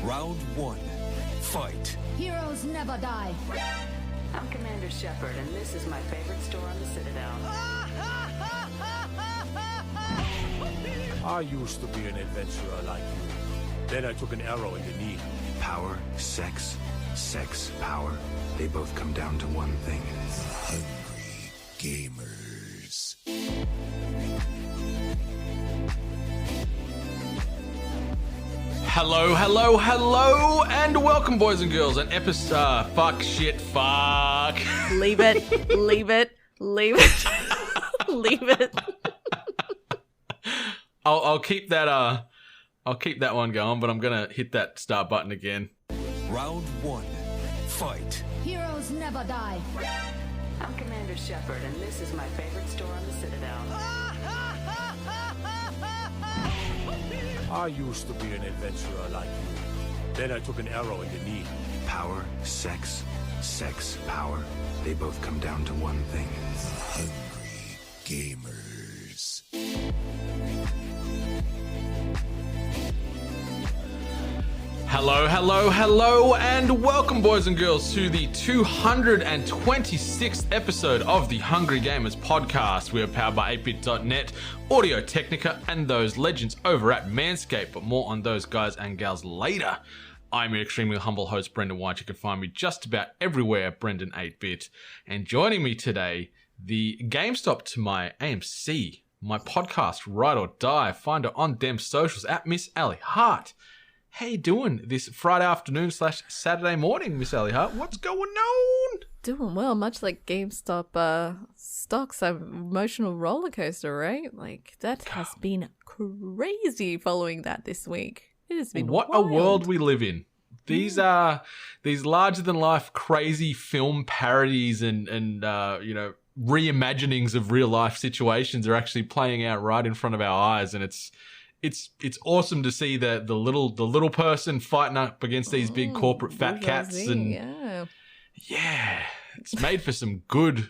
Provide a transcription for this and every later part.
Round one. Fight. Heroes never die. I'm Commander Shepard, and this is my favorite store on the Citadel. I used to be an adventurer like you. Then I took an arrow in the knee. Power, sex, power. They both come down to one thing. Hungry gamers. Hello, and welcome, boys and girls, and episode fuck. Leave it. Leave it. I'll keep that. I'll keep that one going, but I'm gonna hit that start button again. Round one. Fight. Heroes never die. I'm Commander Shepard, and this is my favorite store on the Citadel. I used to be an adventurer like you. Then I took an arrow in the knee. Power, sex, power. They both come down to one thing. Hungry gamers. Hello, and welcome, boys and girls, to the 226th episode of the Hungry Gamers podcast. We are powered by ATEBIT.net, Audio Technica, and those legends over at Manscaped, but more on those guys and gals later. I'm your extremely humble host, Brendan White. You can find me just about everywhere at Brendan8bit. And joining me today, the GameStop to my AMC, my podcast, Ride or Die. Find her on them socials at Miss Ali Hart. How you doing this Friday afternoon / Saturday morning, Miss Ali Hart? What's going on? Doing well, much like GameStop stocks, emotional roller coaster, right? Like, that has been crazy following that this week. It has been What wild. a world we live in. These are these larger than life crazy film parodies and reimaginings of real life situations are actually playing out right in front of our eyes, and it's awesome to see the little person fighting up against these big corporate fat cats, and yeah, it's made for some good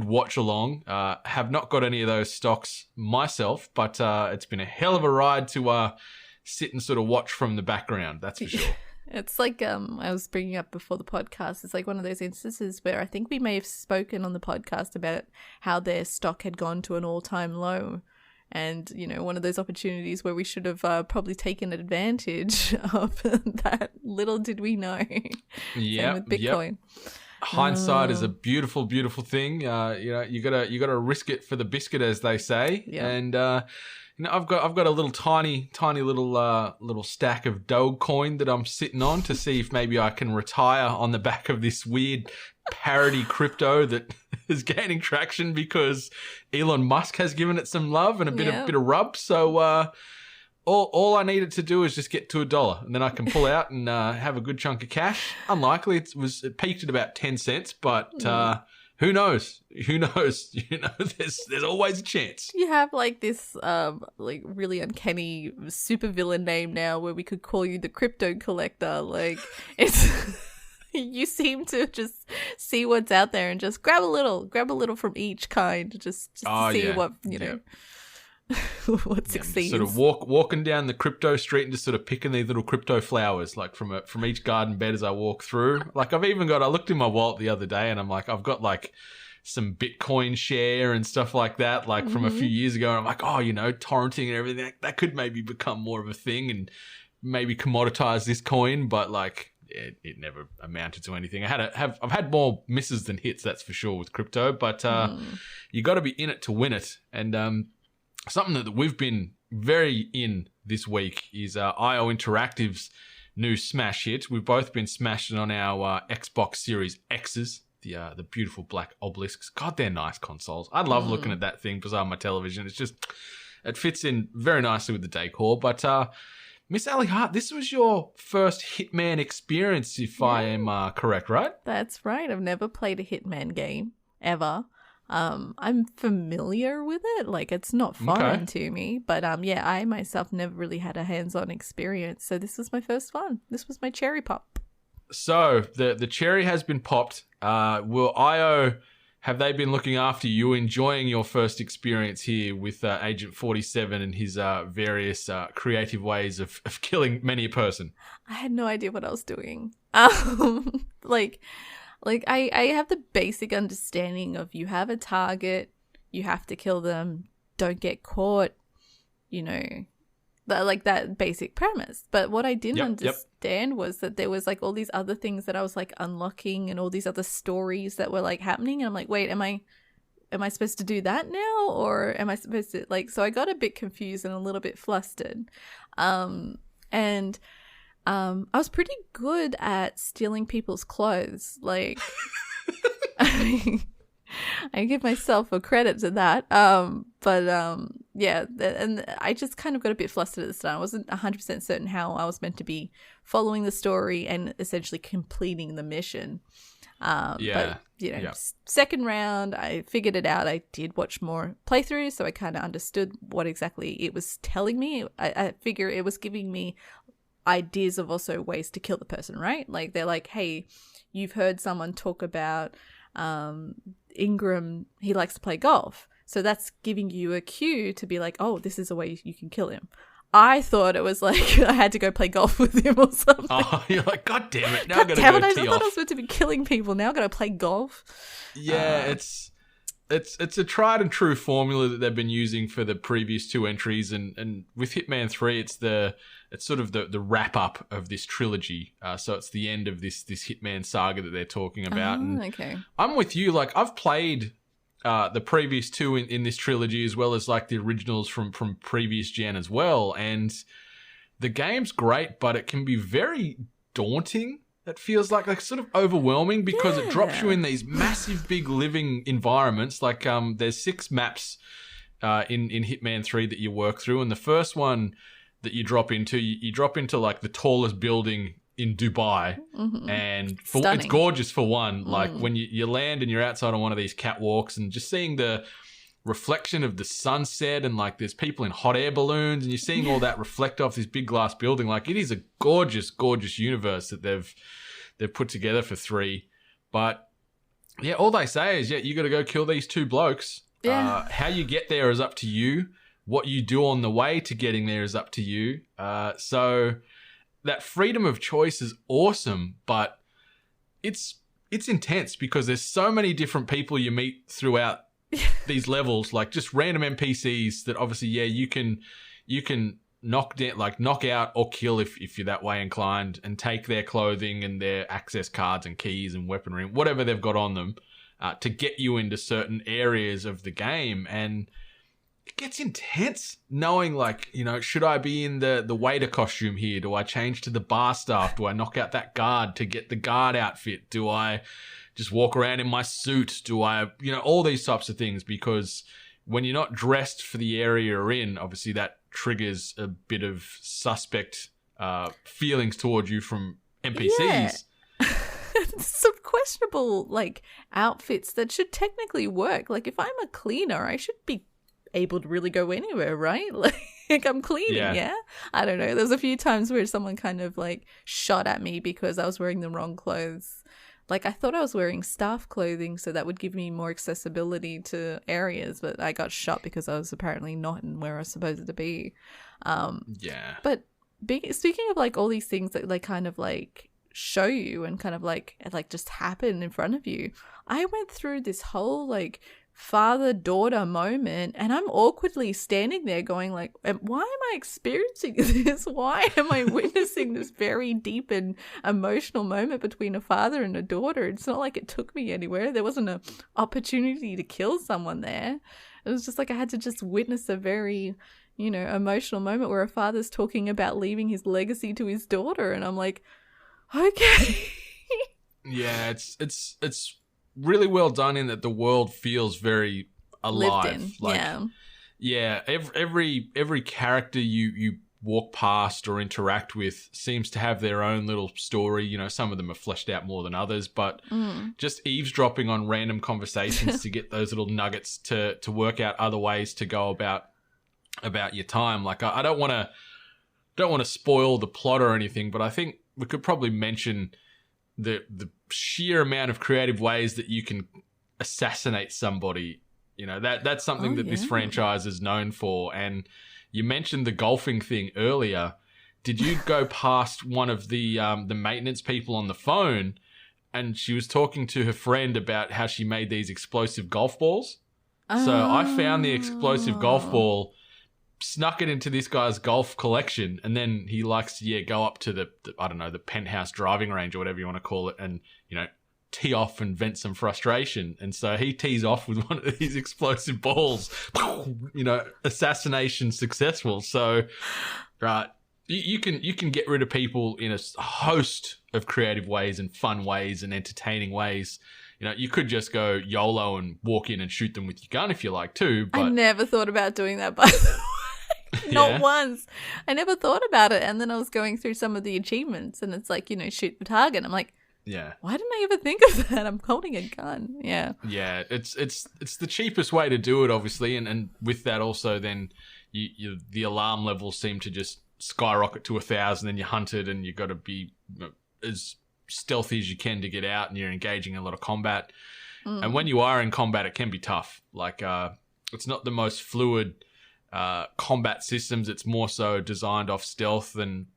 watch along. Have not got any of those stocks myself, but it's been a hell of a ride to sit and sort of watch from the background. That's for sure. It's like I was bringing up before the podcast. It's like one of those instances where I think we may have spoken on the podcast about how their stock had gone to an all-time low. And, one of those opportunities where we should have probably taken advantage of that. Little did we know. Yeah, with Bitcoin. Yep. Hindsight is a beautiful, beautiful thing. You gotta risk it for the biscuit, as they say. Yeah. And I've got a little tiny little stack of Dogecoin that I'm sitting on to see if maybe I can retire on the back of this weird parody crypto that is gaining traction because Elon Musk has given it some love and a bit of rub. So all I needed to do is just get to $1, and then I can pull out and have a good chunk of cash. Unlikely, it peaked at about 10 cents, but who knows? There's always a chance. You have like this like really uncanny supervillain name now where we could call you the crypto collector. Like, it's you seem to just see what's out there and just grab a little from each kind, just to see what what succeeds. Sort of walking down the crypto street and just sort of picking these little crypto flowers, like from each garden bed as I walk through. Like, I looked in my wallet the other day and I'm like, I've got like some Bitcoin share and stuff like that, like from a few years ago. And I'm like, torrenting and everything, that could maybe become more of a thing and maybe commoditize this coin, but like it never amounted to anything. I've had more misses than hits, that's for sure, with crypto, but you got to be in it to win it. And something that we've been very in this week is IO Interactive's new smash hit. We've both been smashing on our Xbox Series X's, the beautiful black obelisks. God, they're nice consoles. I love looking at that thing beside my television. It fits in very nicely with the decor. But Miss Ali Hart, this was your first Hitman experience, if I am correct, right? That's right. I've never played a Hitman game, ever. I'm familiar with it. Like, it's not foreign to me. But I myself never really had a hands-on experience. So this was my first one. This was my cherry pop. So the cherry has been popped. Will IO have they been looking after you, enjoying your first experience here with Agent 47 and his various creative ways of killing many a person? I had no idea what I was doing. Like I have the basic understanding of you have a target, you have to kill them, don't get caught, you know, like that basic premise. But what I didn't understand was that there was like all these other things that I was like unlocking and all these other stories that were like happening. And I'm like, wait, am I supposed to do that now? Or am I supposed to like, so I got a bit confused and a little bit flustered. I was pretty good at stealing people's clothes. Like, I give myself a credit to that. Yeah, and I just kind of got a bit flustered at the start. I wasn't 100% certain how I was meant to be following the story and essentially completing the mission. But, you know, second round, I figured it out. I did watch more playthroughs, so I kind of understood what exactly it was telling me. I figure it was giving me ideas of also ways to kill the person, right? Like, they're like, hey, you've heard someone talk about Ingram, he likes to play golf. So that's giving you a cue to be like, oh, this is a way you can kill him. I thought it was like I had to go play golf with him or something. Oh, you're like, God damn it. Now I'm going to go tee I off. thought I was meant to be killing people. Now I've got to play golf. Yeah, it's a tried and true formula that they've been using for the previous two entries. And with Hitman 3, it's sort of the wrap up of this trilogy. So it's the end of this Hitman saga that they're talking about. Okay. I'm with you. Like, I've played the previous two in this trilogy, as well as like the originals from previous gen as well. And the game's great, but it can be very daunting. It feels like sort of overwhelming because it drops you in these massive, big living environments. Like there's 6 maps in Hitman 3 that you work through. And the first one that you drop into, you drop into like the tallest building in Dubai, and it's gorgeous for one. Like when you land and you're outside on one of these catwalks and just seeing the reflection of the sunset, and like there's people in hot air balloons, and you're seeing all that reflect off this big glass building. Like, it is a gorgeous, gorgeous universe that they've put together for 3. But yeah, all they say is, you got to go kill these 2 blokes. Yeah. How you get there is up to you. What you do on the way to getting there is up to you. So that freedom of choice is awesome, but it's intense because there's so many different people you meet throughout these levels, like just random NPCs that obviously, you can knock down, like knock out or kill if you're that way inclined, and take their clothing and their access cards and keys and weaponry, whatever they've got on them, to get you into certain areas of the game. And it gets intense knowing, like, you know, should I be in the waiter costume here? Do I change to the bar staff? Do I knock out that guard to get the guard outfit? Do I just walk around in my suit? Do I, you know, all these types of things? Because when you're not dressed for the area you're in, obviously that triggers a bit of suspect feelings towards you from NPCs. Yeah. Some questionable, like, outfits that should technically work. Like, if I'm a cleaner, I should be able to really go anywhere, right? Like, I'm cleaning, yeah? I don't know. There's a few times where someone kind of like shot at me because I was wearing the wrong clothes. Like, I thought I was wearing staff clothing, so that would give me more accessibility to areas, but I got shot because I was apparently not in where I was supposed to be. But speaking of like all these things that like kind of like show you and kind of like just happen in front of you, I went through this whole like father-daughter moment, and I'm awkwardly standing there going like, why am I experiencing this? Why am I witnessing this very deep and emotional moment between a father and a daughter? It's not like it took me anywhere. There wasn't an opportunity to kill someone there. It was just like I had to just witness a very, you know, emotional moment where a father's talking about leaving his legacy to his daughter, and I'm like, okay. Yeah, it's really well done in that the world feels very alive. Lived in, like, yeah. Every character you walk past or interact with seems to have their own little story. You know, some of them are fleshed out more than others, but just eavesdropping on random conversations to get those little nuggets to work out other ways to go about your time. Like, I don't want to spoil the plot or anything, but I think we could probably mention the sheer amount of creative ways that you can assassinate somebody. You know, that's something that this franchise is known for. And you mentioned the golfing thing earlier. Did you go past one of the maintenance people on the phone, and she was talking to her friend about how she made these explosive golf balls? So I found the explosive golf ball, snuck it into this guy's golf collection, and then he likes to go up to the I don't know, the penthouse driving range or whatever you want to call it, and tee off and vent some frustration. And so he tees off with one of these explosive balls, assassination successful. So you can get rid of people in a host of creative ways and fun ways and entertaining ways. You could just go YOLO and walk in and shoot them with your gun if you like to. But I never thought about doing that, by the way. Not once. I never thought about it. And then I was going through some of the achievements, and it's like, shoot the target. I'm like, why didn't I ever think of that? I'm holding a gun. Yeah. Yeah, it's the cheapest way to do it, obviously. And with that also, then the alarm levels seem to just skyrocket to 1,000, and you're hunted, and you've got to be as stealthy as you can to get out, and you're engaging in a lot of combat. And when you are in combat, it can be tough. Like, it's not the most fluid combat systems. It's more so designed off stealth, and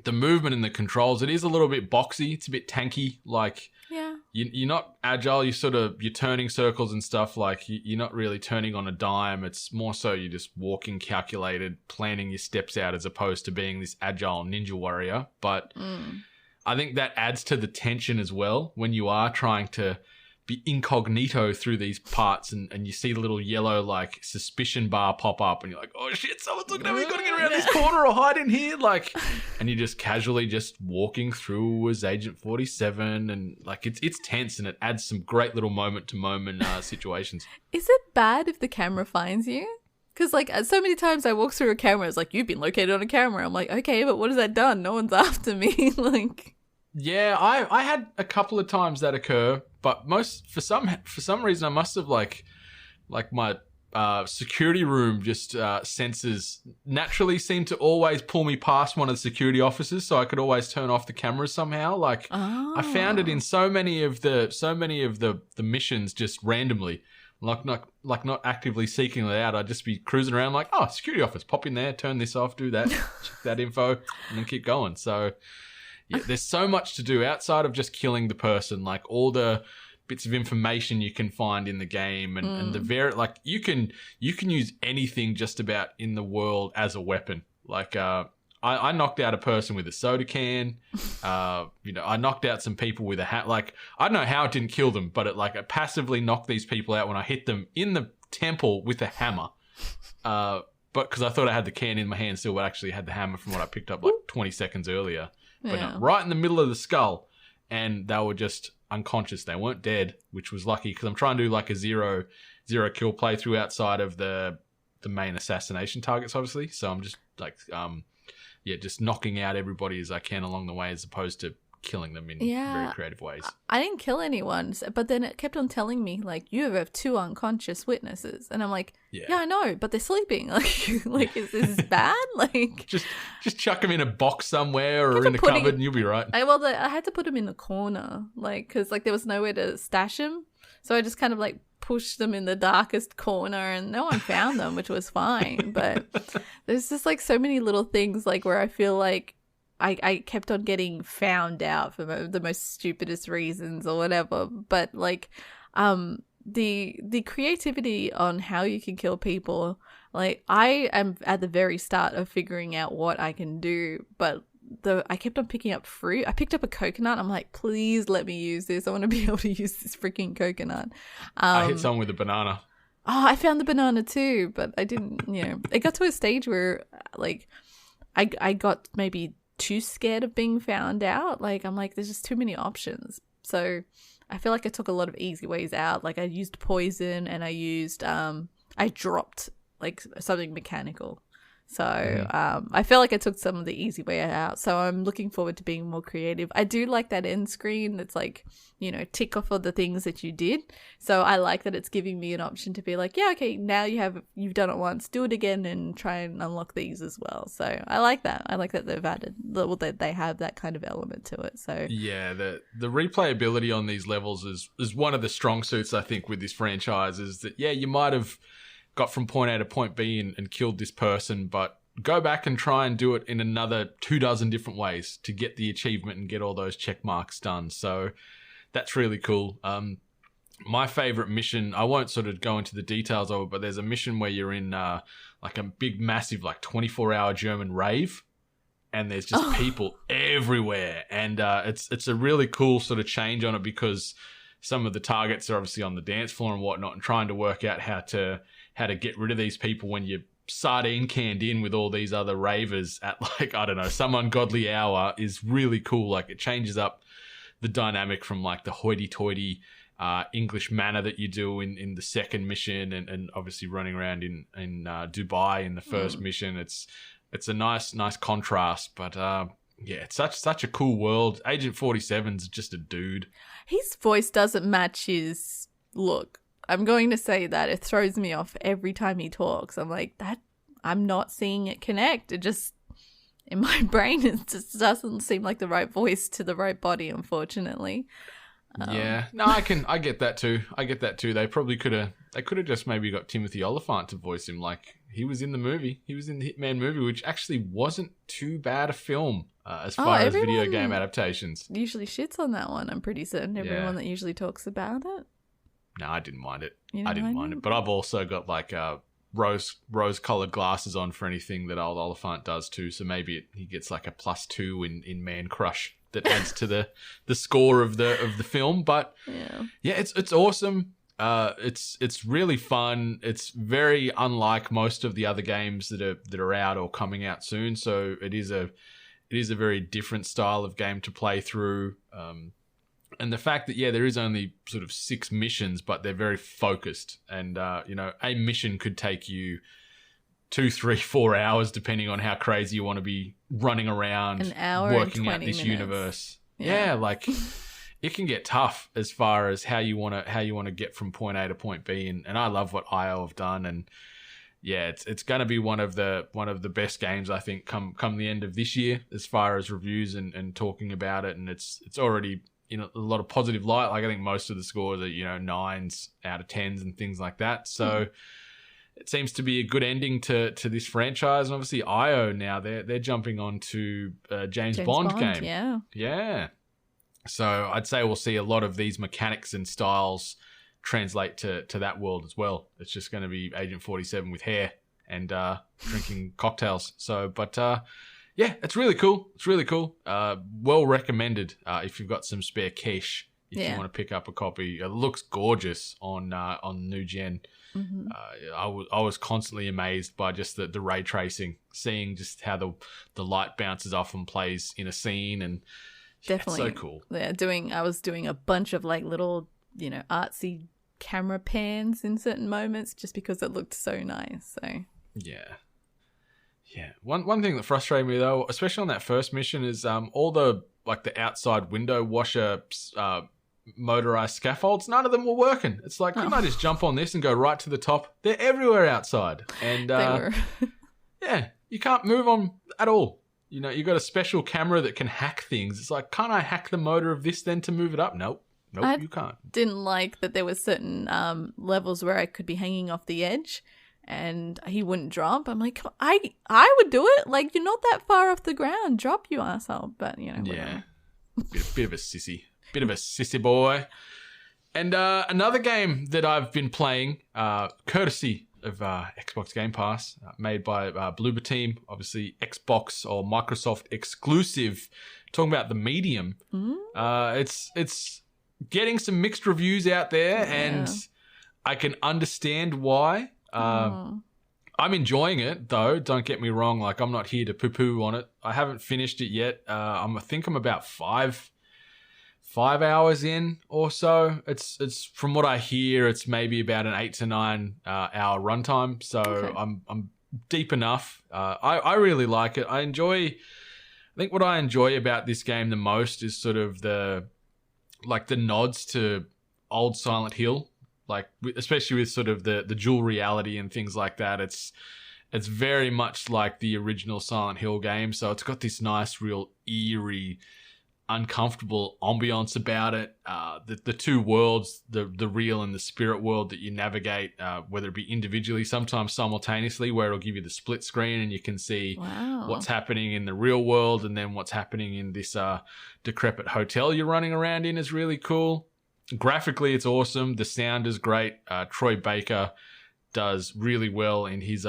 the movement and the controls, it is a little bit boxy. It's a bit tanky. Like, you're not agile. You're turning circles and stuff. Like, you're not really turning on a dime. It's more so you're just walking calculated, planning your steps out, as opposed to being this agile ninja warrior. But I think that adds to the tension as well when you are trying to be incognito through these parts, and you see the little yellow like suspicion bar pop up, and you're like, oh shit, someone's looking at me, gotta get around this corner or hide in here, like, and you're just casually just walking through as Agent 47, and like it's tense, and it adds some great little moment to moment situations. Is it bad if the camera finds you? Because like so many times I walk through a camera, it's like, you've been located on a camera. I'm like, okay, but what has that done? No one's after me. Like, yeah, I had a couple of times that occur, but for some reason I must have like my security room just sensors naturally seem to always pull me past one of the security officers, so I could always turn off the cameras somehow. Like, I found it in so many of the missions just randomly. Like not actively seeking it out. I'd just be cruising around like, oh, security office, pop in there, turn this off, do that, check that info, and then keep going. So yeah, there's so much to do outside of just killing the person. Like, all the bits of information you can find in the game, and the like you can use anything just about in the world as a weapon. Like, I knocked out a person with a soda can. I knocked out some people with a hat. Like, I don't know how it didn't kill them, but I passively knocked these people out when I hit them in the temple with a hammer. But because I thought I had the can in my hand still, but actually had the hammer from what I picked up like 20 seconds earlier. But no, right in the middle of the skull, and they were just unconscious. They weren't dead, which was lucky, because I'm trying to do like a zero kill playthrough outside of the main assassination targets, obviously. So I'm just like just knocking out everybody as I can along the way, as opposed to killing them in very creative ways. I didn't kill anyone, but then it kept on telling me, like, you have 2 unconscious witnesses, and I'm like, yeah I know, but they're sleeping. Like is this bad? Like, just chuck them in a box somewhere or in a cupboard, and you'll be right. I had to put them in the corner, like, because like there was nowhere to stash them, so I just kind of like pushed them in the darkest corner, and no one found them, which was fine. But there's just like so many little things, like, where I feel like I kept on getting found out for the most stupidest reasons or whatever. But like, the creativity on how you can kill people, like, I am at the very start of figuring out what I can do, but I kept on picking up fruit. I picked up a coconut. I'm like, please let me use this. I want to be able to use this freaking coconut. I hit someone with a banana. Oh, I found the banana too, but I didn't, it got to a stage where like I got maybe too scared of being found out. Like, I'm like, there's just too many options. So I feel like I took a lot of easy ways out. Like, I used poison, and I dropped like something mechanical. So I feel like I took some of the easy way out. So I'm looking forward to being more creative. I do like that end screen that's like, you know, tick off of the things that you did. So I like that it's giving me an option to be like, yeah, okay, now you've done it once, do it again and try and unlock these as well. So I like that. I like that they've added, that they have that kind of element to it. So yeah, the replayability on these levels is one of the strong suits, I think, with this franchise, is that, yeah, you might have got from point A to point B and killed this person, but go back and try and do it in another 24 different ways to get the achievement and get all those check marks done. So that's really cool. My favorite mission, I won't sort of go into the details of it, but there's a mission where you're in like a big, massive, like 24-hour German rave, and there's just people everywhere. And it's a really cool sort of change on it, because some of the targets are obviously on the dance floor and whatnot, and trying to work out how to get rid of these people when you're sardine canned in with all these other ravers at, like, I don't know, some ungodly hour is really cool. Like, it changes up the dynamic from like the hoity-toity English manner that you do in the second mission, and obviously running around in Dubai in the first mission. It's a nice contrast, but yeah, it's such a cool world. Agent 47's just a dude. His voice doesn't match his look. I'm going to say that. It throws me off every time he talks. I'm like, I'm not seeing it connect. It just, in my brain, it just doesn't seem like the right voice to the right body, unfortunately. Yeah, no, I get that too. They probably could have just maybe got Timothy Olyphant to voice him. Like, he was in the movie. He was in the Hitman movie, which actually wasn't too bad a film as far as video game adaptations. Usually shits on that one. I'm pretty certain everyone that usually talks about it. No, I didn't mind it. I didn't mind it. But I've also got like rose-colored glasses on for anything that old Oliphant does too. So maybe he gets like a +2 in Man Crush that adds to the score of the film. But yeah, it's awesome. It's really fun. It's very unlike most of the other games that are out or coming out soon. So it is a very different style of game to play through. And the fact that, there is only sort of 6 missions, but they're very focused. And, a mission could take you 2, 3, 4 hours, depending on how crazy you want to be running around, an hour working and 20 out this minutes. Universe. Yeah, like it can get tough as far as how you want to get from point A to point B. And I love what IO have done. And yeah, it's going to be one of the best games, I think, come the end of this year, as far as reviews and talking about it. And it's already a lot of positive light. Like, I think most of the scores are 9s out of 10s and things like that. So it seems to be a good ending to this franchise. And obviously IO now they're jumping on to James Bond game. Yeah. So I'd say we'll see a lot of these mechanics and styles translate to that world as well. It's just going to be Agent 47 with hair and drinking cocktails. So, but yeah, it's really cool. Well recommended if you've got some spare cash. If you want to pick up a copy. It looks gorgeous on new gen. Mm-hmm. I was constantly amazed by just the ray tracing, seeing just how the light bounces off and plays in a scene, and definitely it's so cool. Yeah, I was doing a bunch of like little artsy camera pans in certain moments just because it looked so nice. So yeah. One thing that frustrated me though, especially on that first mission, is all the outside window washer motorized scaffolds. None of them were working. It's like, couldn't I just jump on this and go right to the top? They're everywhere outside, and yeah, you can't move on at all. You got a special camera that can hack things. It's like, can't I hack the motor of this then to move it up? Nope, you can't. Didn't like that there were certain levels where I could be hanging off the edge and he wouldn't drop. I'm like, I would do it. Like, you're not that far off the ground. Drop, you asshole. But, whatever. Yeah. Bit of a sissy. Bit of a sissy boy. And another game that I've been playing, courtesy of Xbox Game Pass, made by Bloober Team, obviously Xbox or Microsoft exclusive, talking about The Medium. It's getting some mixed reviews out there, and I can understand why. I'm enjoying it, though. Don't get me wrong. Like, I'm not here to poo-poo on it. I haven't finished it yet. I think I'm about 5 hours in or so. It's from what I hear, it's maybe about an 8 to 9 hour runtime. So I'm deep enough. I really like it. I think what I enjoy about this game the most is sort of the nods to old Silent Hill, like especially with sort of the dual reality and things like that. It's very much like the original Silent Hill game, so it's got this nice, real eerie, uncomfortable ambiance about it. The two worlds, the real and the spirit world that you navigate, whether it be individually, sometimes simultaneously, where it'll give you the split screen and you can see what's happening in the real world and then what's happening in this decrepit hotel you're running around in, is really cool. Graphically, it's awesome. The sound is great. Troy Baker does really well in his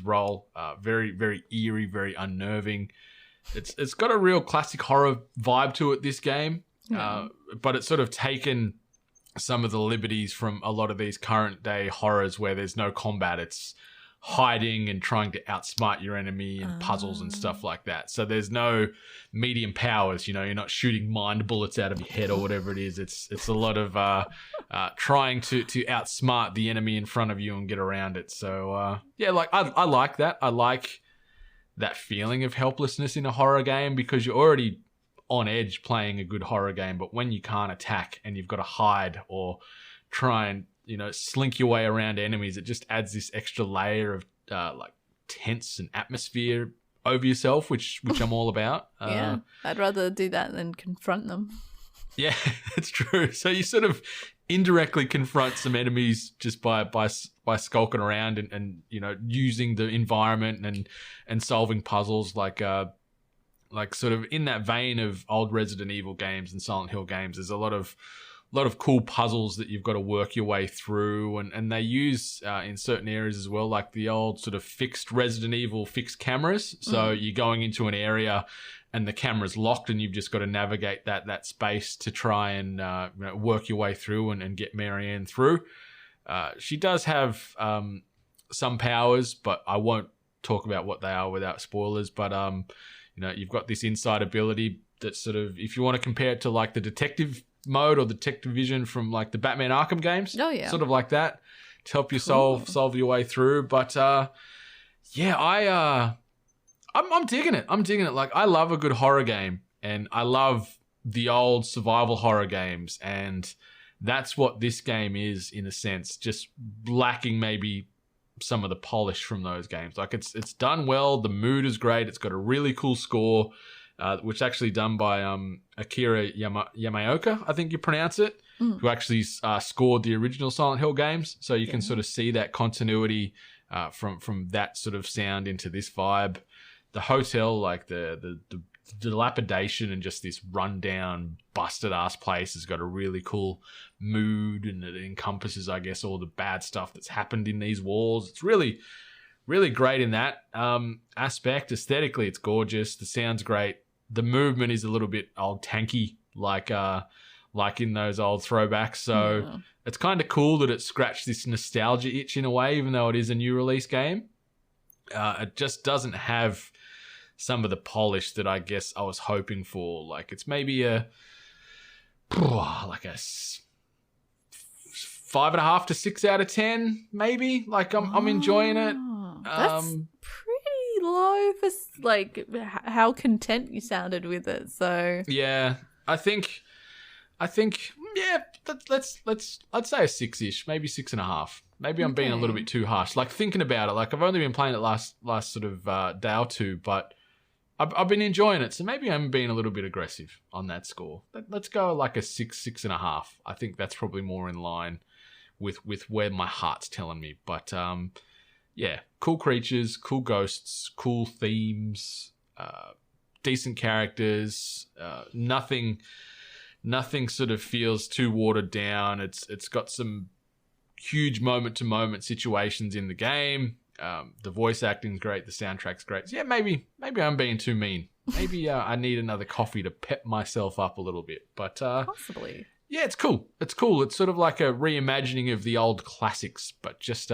role. Very, very eerie, very unnerving. It's got a real classic horror vibe to it, this game, but it's sort of taken some of the liberties from a lot of these current day horrors where there's no combat. It's hiding and trying to outsmart your enemy and puzzles and stuff like that. So there's no medium powers, you're not shooting mind bullets out of your head or whatever it is. It's a lot of trying to outsmart the enemy in front of you and get around it. So I like that. I like that feeling of helplessness in a horror game, because you're already on edge playing a good horror game, but when you can't attack and you've got to hide or try and slink your way around enemies, it just adds this extra layer of like tense and atmosphere over yourself, which I'm all about. Yeah, I'd rather do that than confront them. Yeah, it's true. So you sort of indirectly confront some enemies just by skulking around and using the environment and solving puzzles, like sort of in that vein of old Resident Evil games and Silent Hill games. There's a lot of cool puzzles that you've got to work your way through, and they use in certain areas as well, like the old sort of fixed Resident Evil fixed cameras. So you're going into an area and the camera's locked and you've just got to navigate that space to try and work your way through and get Marianne through. She does have some powers, but I won't talk about what they are without spoilers. But you've got this inside ability that sort of, if you want to compare it to like the detective mode or the detective vision from like the Batman Arkham games, sort of like that, to help you solve your way through. But I'm digging it. Like, I love a good horror game, and I love the old survival horror games, and that's what this game is, in a sense, just lacking maybe some of the polish from those games. Like, it's done well. The mood is great. It's got a really cool score, which is actually done by Akira Yamaoka, I think you pronounce it, who actually scored the original Silent Hill games. So you can sort of see that continuity from that sort of sound into this vibe. The hotel, like the dilapidation and just this rundown, busted ass place, has got a really cool mood, and it encompasses, I guess, all the bad stuff that's happened in these walls. It's really, really great in that aspect. Aesthetically, it's gorgeous. The sound's great. The movement is a little bit old tanky, like in those old throwbacks. So it's kind of cool that it scratched this nostalgia itch in a way, even though it is a new release game. It just doesn't have some of the polish that I guess I was hoping for. Like, it's maybe a 5.5 to 6 out of 10, maybe. Like, I'm enjoying it. That's pretty low for like how content you sounded with it. So yeah, I think yeah. I'd say a 6-ish, maybe 6.5. Maybe I'm being a little bit too harsh. Like, thinking about it, like, I've only been playing it last sort of day or two, but I've been enjoying it. So maybe I'm being a little bit aggressive on that score. Let's go like a 6.5. I think that's probably more in line with where my heart's telling me. But yeah, cool creatures, cool ghosts, cool themes, decent characters. Nothing sort of feels too watered down. It's got some huge moment-to-moment situations in the game. The voice acting's great. The soundtrack's great. So yeah, maybe I'm being too mean. Maybe I need another coffee to pep myself up a little bit. But possibly. Yeah, it's cool. It's cool. It's sort of like a reimagining of the old classics, but just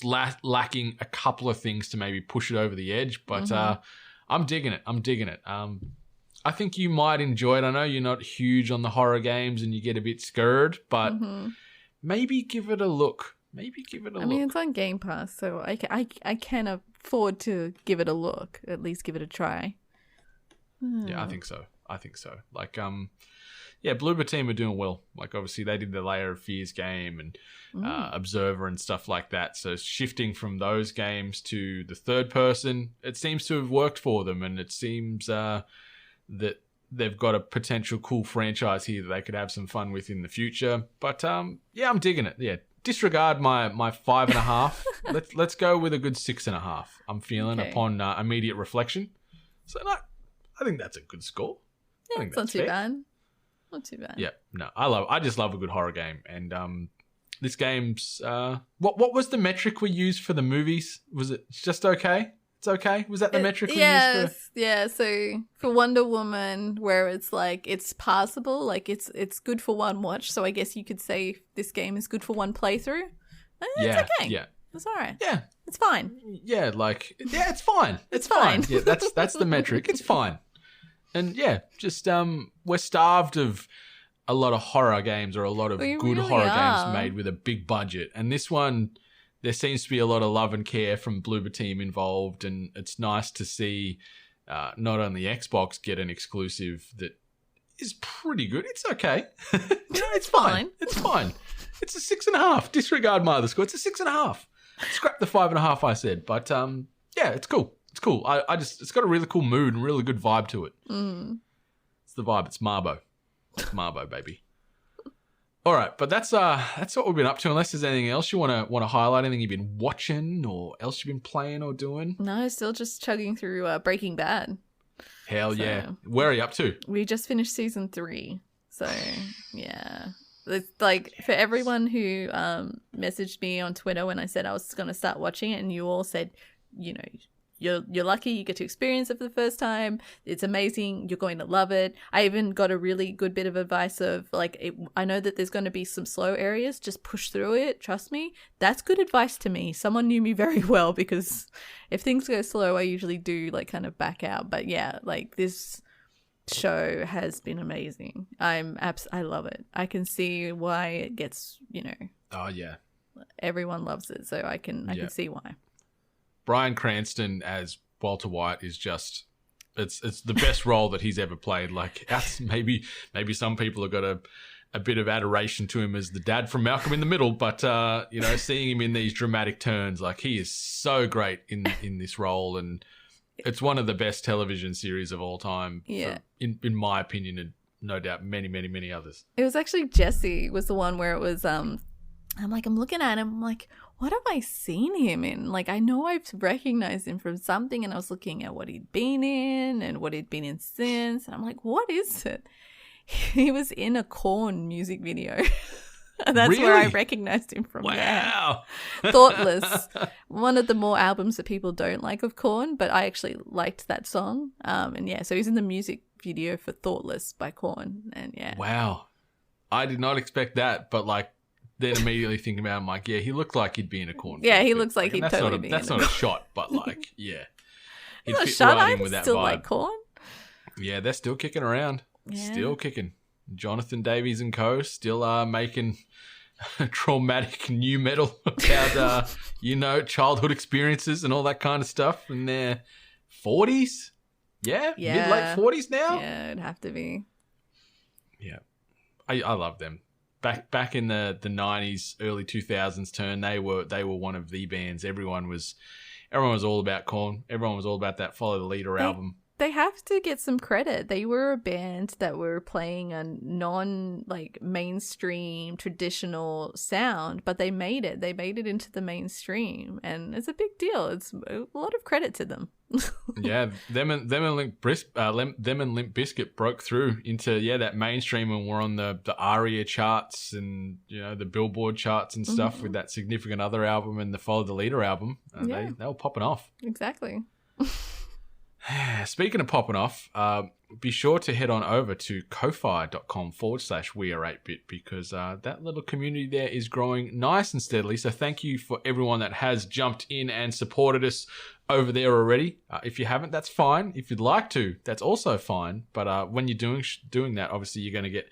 lacking a couple of things to maybe push it over the edge. But I'm digging it. I think you might enjoy it. I know you're not huge on the horror games and you get a bit scared, but maybe give it a look. maybe give it a I look. mean, it's on Game Pass, so I can afford to give it a look. At least give it a try. Yeah, I think so. Like, yeah, Bloober team are doing well. Like, obviously, they did the Layer of Fears game and Observer and stuff like that. So shifting from those games to the third person, it seems to have worked for them, and it seems that they've got a potential cool franchise here that they could have some fun with in the future. But yeah, I'm digging it. Yeah, disregard my 5.5. let's go with a good 6.5. I'm feeling upon immediate reflection. So no, I think that's a good score. Yeah, it's not too bad. Not too bad. Yeah, no, I just love a good horror game, and this game's what was the metric we used for the movies? Was it just okay? It's okay. Was that the metric we used for? Yeah. So for Wonder Woman, where it's like it's passable, like it's good for one watch. So I guess you could say this game is good for one playthrough. It's okay. Yeah, it's all right. Yeah, it's fine. Yeah, it's fine. It's fine. Yeah, that's the metric. It's fine. And yeah, just we're starved of a lot of horror games or a lot of good horror games made with a big budget. And this one, there seems to be a lot of love and care from Bloober team involved, and it's nice to see not only Xbox get an exclusive that is pretty good. It's okay. It's fine. It's fine. It's a 6.5. Disregard my other score. It's a 6.5. Scrap the 5.5 I said. But yeah, it's cool. It's cool. It's got a really cool mood and really good vibe to it. It's the vibe. It's Marbo. It's Marbo, baby. All right, but that's what we've been up to. Unless there's anything else you want to highlight, anything you've been watching or else you've been playing or doing. No, still just chugging through Breaking Bad. Hell yeah! Where are you up to? We just finished season 3, so yeah. It's like for everyone who messaged me on Twitter when I said I was going to start watching it, and you all said, you know, you're lucky you get to experience it for the first time. It's amazing. You're going to love it. I even got a really good bit of advice of like, I know that there's going to be some slow areas. Just push through it. Trust me. That's good advice to me. Someone knew me very well, because if things go slow, I usually do like kind of back out. But yeah, like this show has been amazing. I love it. I can see why it gets, Oh yeah. Everyone loves it, so I can see why. Bryan Cranston as Walter White is just it's the best role that he's ever played. Like maybe some people have got a bit of adoration to him as the dad from Malcolm in the Middle, but seeing him in these dramatic turns, like he is so great in this role, and it's one of the best television series of all time. Yeah, in my opinion, and no doubt many others. It was actually Jesse was the one where it was I'm looking at him, I'm like, what have I seen him in? Like, I know I've recognized him from something, and I was looking at what he'd been in and what he'd been in since, and I'm like, what is it? He was in a Korn music video. That's really? Where I recognized him from. Wow. Yeah. Thoughtless. One of the more albums that people don't like of Korn, but I actually liked that song. And yeah, so he's in the music video for Thoughtless by Korn. And yeah. Wow. I did not expect that, but like, then immediately thinking about him, like, yeah, he looked like he'd be in a Korn. Yeah, he looks like he'd totally be in a That's not a shot, but like, yeah. He'd fit right in with that still vibe. Like Korn? Yeah, they're still kicking around. Yeah. Still kicking. Jonathan Davies and co. still making traumatic new metal about, childhood experiences and all that kind of stuff in their 40s. Yeah? Mid-late 40s now? Yeah, it'd have to be. Yeah. I love them. Back in the 90s, early 2000s turn, they were one of the bands. Everyone was all about Korn. Everyone was all about that Follow the Leader album. They have to get some credit. They were a band that were playing a mainstream traditional sound, but they made it. They made it into the mainstream, and it's a big deal. It's a lot of credit to them. Yeah, them and Limp Bizkit broke through into that mainstream, and were on the ARIA charts and the Billboard charts and stuff with that Significant Other album and the Follow the Leader album. They were popping off. Exactly. Speaking of popping off, be sure to head on over to ko-fi.com/weare8bit, because that little community there is growing nice and steadily. So thank you for everyone that has jumped in and supported us over there already. If you haven't, that's fine. If you'd like to, that's also fine. But when you're doing that, obviously you're going to get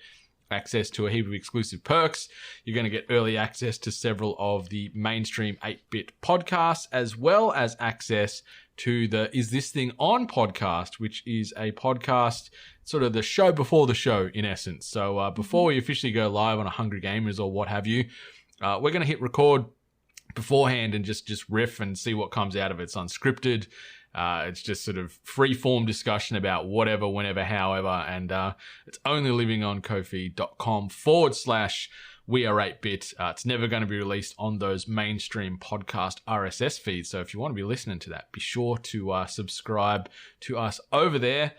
access to a heap of exclusive perks. You're going to get early access to several of the mainstream 8-bit podcasts, as well as access to the Is This Thing On podcast, which is a podcast, sort of the show before the show, in essence. So before we officially go live on a Hungry Gamers or what have you, we're going to hit record beforehand and just riff and see what comes out of it. It's unscripted. It's just sort of free-form discussion about whatever, whenever, however, and it's only living on ko-fi.com/we-are8bit. It's never going to be released on those mainstream podcast RSS feeds, so if you want to be listening to that, be sure to subscribe to us over there.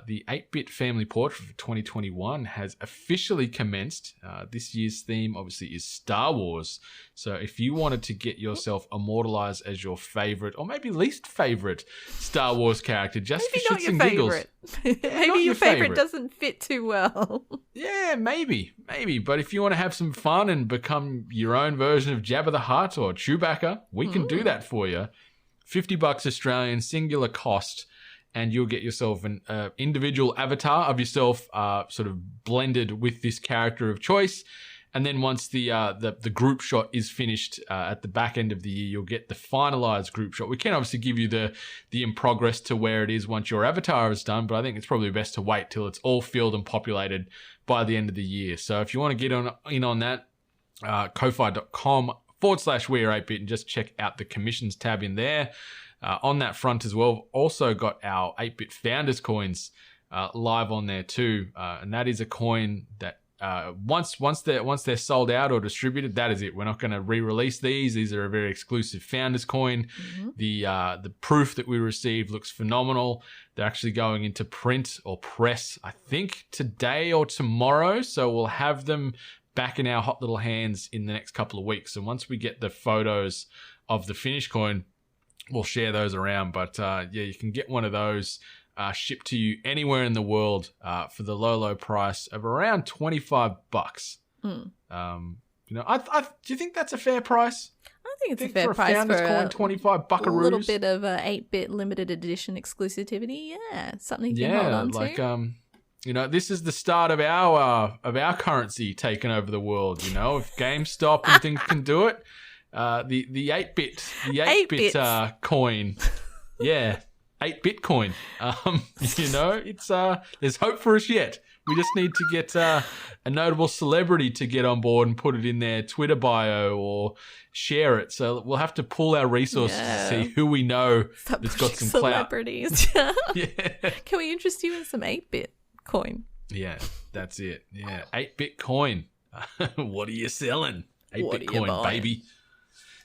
The 8-bit family portrait for 2021 has officially commenced. This year's theme, obviously, is Star Wars. So if you wanted to get yourself immortalized as your favorite, or maybe least favorite Star Wars character, just Maybe for not shits your and giggles. favorite. Maybe your favorite doesn't fit too well. Yeah, maybe. But if you want to have some fun and become your own version of Jabba the Hutt or Chewbacca, we can do that for you. $50 Australian, singular cost. And you'll get yourself an individual avatar of yourself sort of blended with this character of choice. And then once the group shot is finished at the back end of the year, you'll get the finalized group shot. We can obviously give you the in progress to where it is once your avatar is done, but I think it's probably best to wait till it's all filled and populated by the end of the year. So if you want to get in on that, ko-fi.com/we-are8bit and just check out the commissions tab in there. On that front as well, we've also got our 8-bit Founders coins live on there too, and that is a coin that once they're sold out or distributed, that is it. We're not going to re-release these. These are a very exclusive Founders coin. The proof that we received looks phenomenal. They're actually going into print or press, I think, today or tomorrow, so we'll have them back in our hot little hands in the next couple of weeks. And once we get the photos of the finished coin, we'll share those around. But you can get one of those shipped to you anywhere in the world for the low price of around $25. Do you think that's a fair price? I think it's a fair price for coin, 25 buckaroos. A little bit of 8-bit limited edition exclusivity. Yeah, something you can hold on to. This is the start of our currency taking over the world. If GameStop and things can do it. The 8-bit coin, 8 Bitcoin. It's there's hope for us yet. We just need to get a notable celebrity to get on board and put it in their Twitter bio or share it. So we'll have to pull our resources to see who we know that's got some celebrities. clout. Yeah. Can we interest you in some 8-bit coin? Yeah, that's it. Yeah, 8-bit coin. What are you selling? 8-bit coin, baby.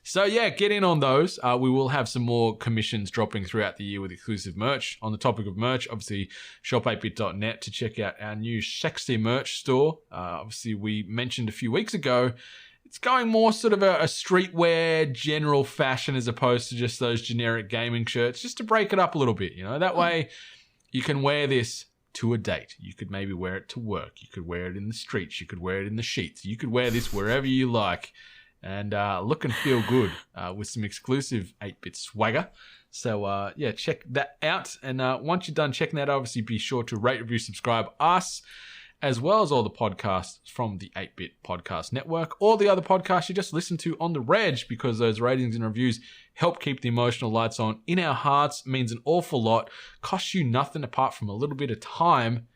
So yeah, get in on those. We will have some more commissions dropping throughout the year with exclusive merch. On the topic of merch, obviously shop8bit.net to check out our new sexy merch store. Obviously, we mentioned a few weeks ago, it's going more sort of a streetwear, general fashion as opposed to just those generic gaming shirts, just to break it up a little bit. That way you can wear this to a date. You could maybe wear it to work. You could wear it in the streets. You could wear it in the sheets. You could wear this wherever you like. And look and feel good with some exclusive 8-bit swagger. So, check that out. And once you're done checking that, obviously be sure to rate, review, subscribe us, as well as all the podcasts from the 8-bit Podcast Network, or the other podcasts you just listen to on the reg, because those ratings and reviews help keep the emotional lights on in our hearts, means an awful lot, costs you nothing apart from a little bit of time.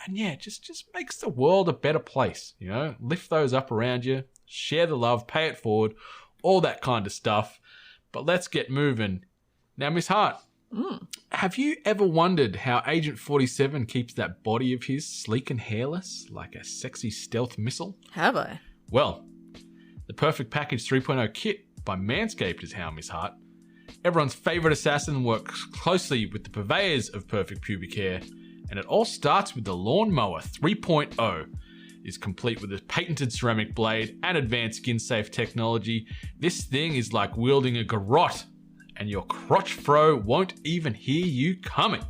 And just makes the world a better place. Lift those up around you. Share the love, pay it forward, all that kind of stuff. But let's get moving. Now, Miss Hart, have you ever wondered how Agent 47 keeps that body of his sleek and hairless like a sexy stealth missile? Have I? Well, the Perfect Package 3.0 kit by Manscaped is how, Miss Hart. Everyone's favourite assassin works closely with the purveyors of perfect pubic hair, and it all starts with the Lawnmower 3.0. Is complete with a patented ceramic blade and advanced skin-safe technology. This thing is like wielding a garrote, and your crotch fro won't even hear you coming.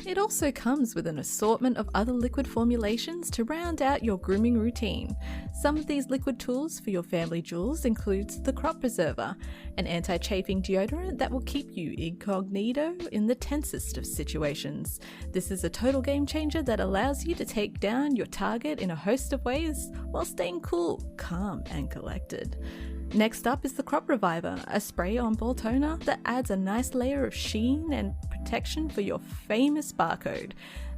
It also comes with an assortment of other liquid formulations to round out your grooming routine. Some of these liquid tools for your family jewels includes the Crop Preserver, an anti-chafing deodorant that will keep you incognito in the tensest of situations. This is a total game changer that allows you to take down your target in a host of ways while staying cool, calm, and collected. Next up is the Crop Reviver, a spray-on ball toner that adds a nice layer of sheen and protection for your famous barcode.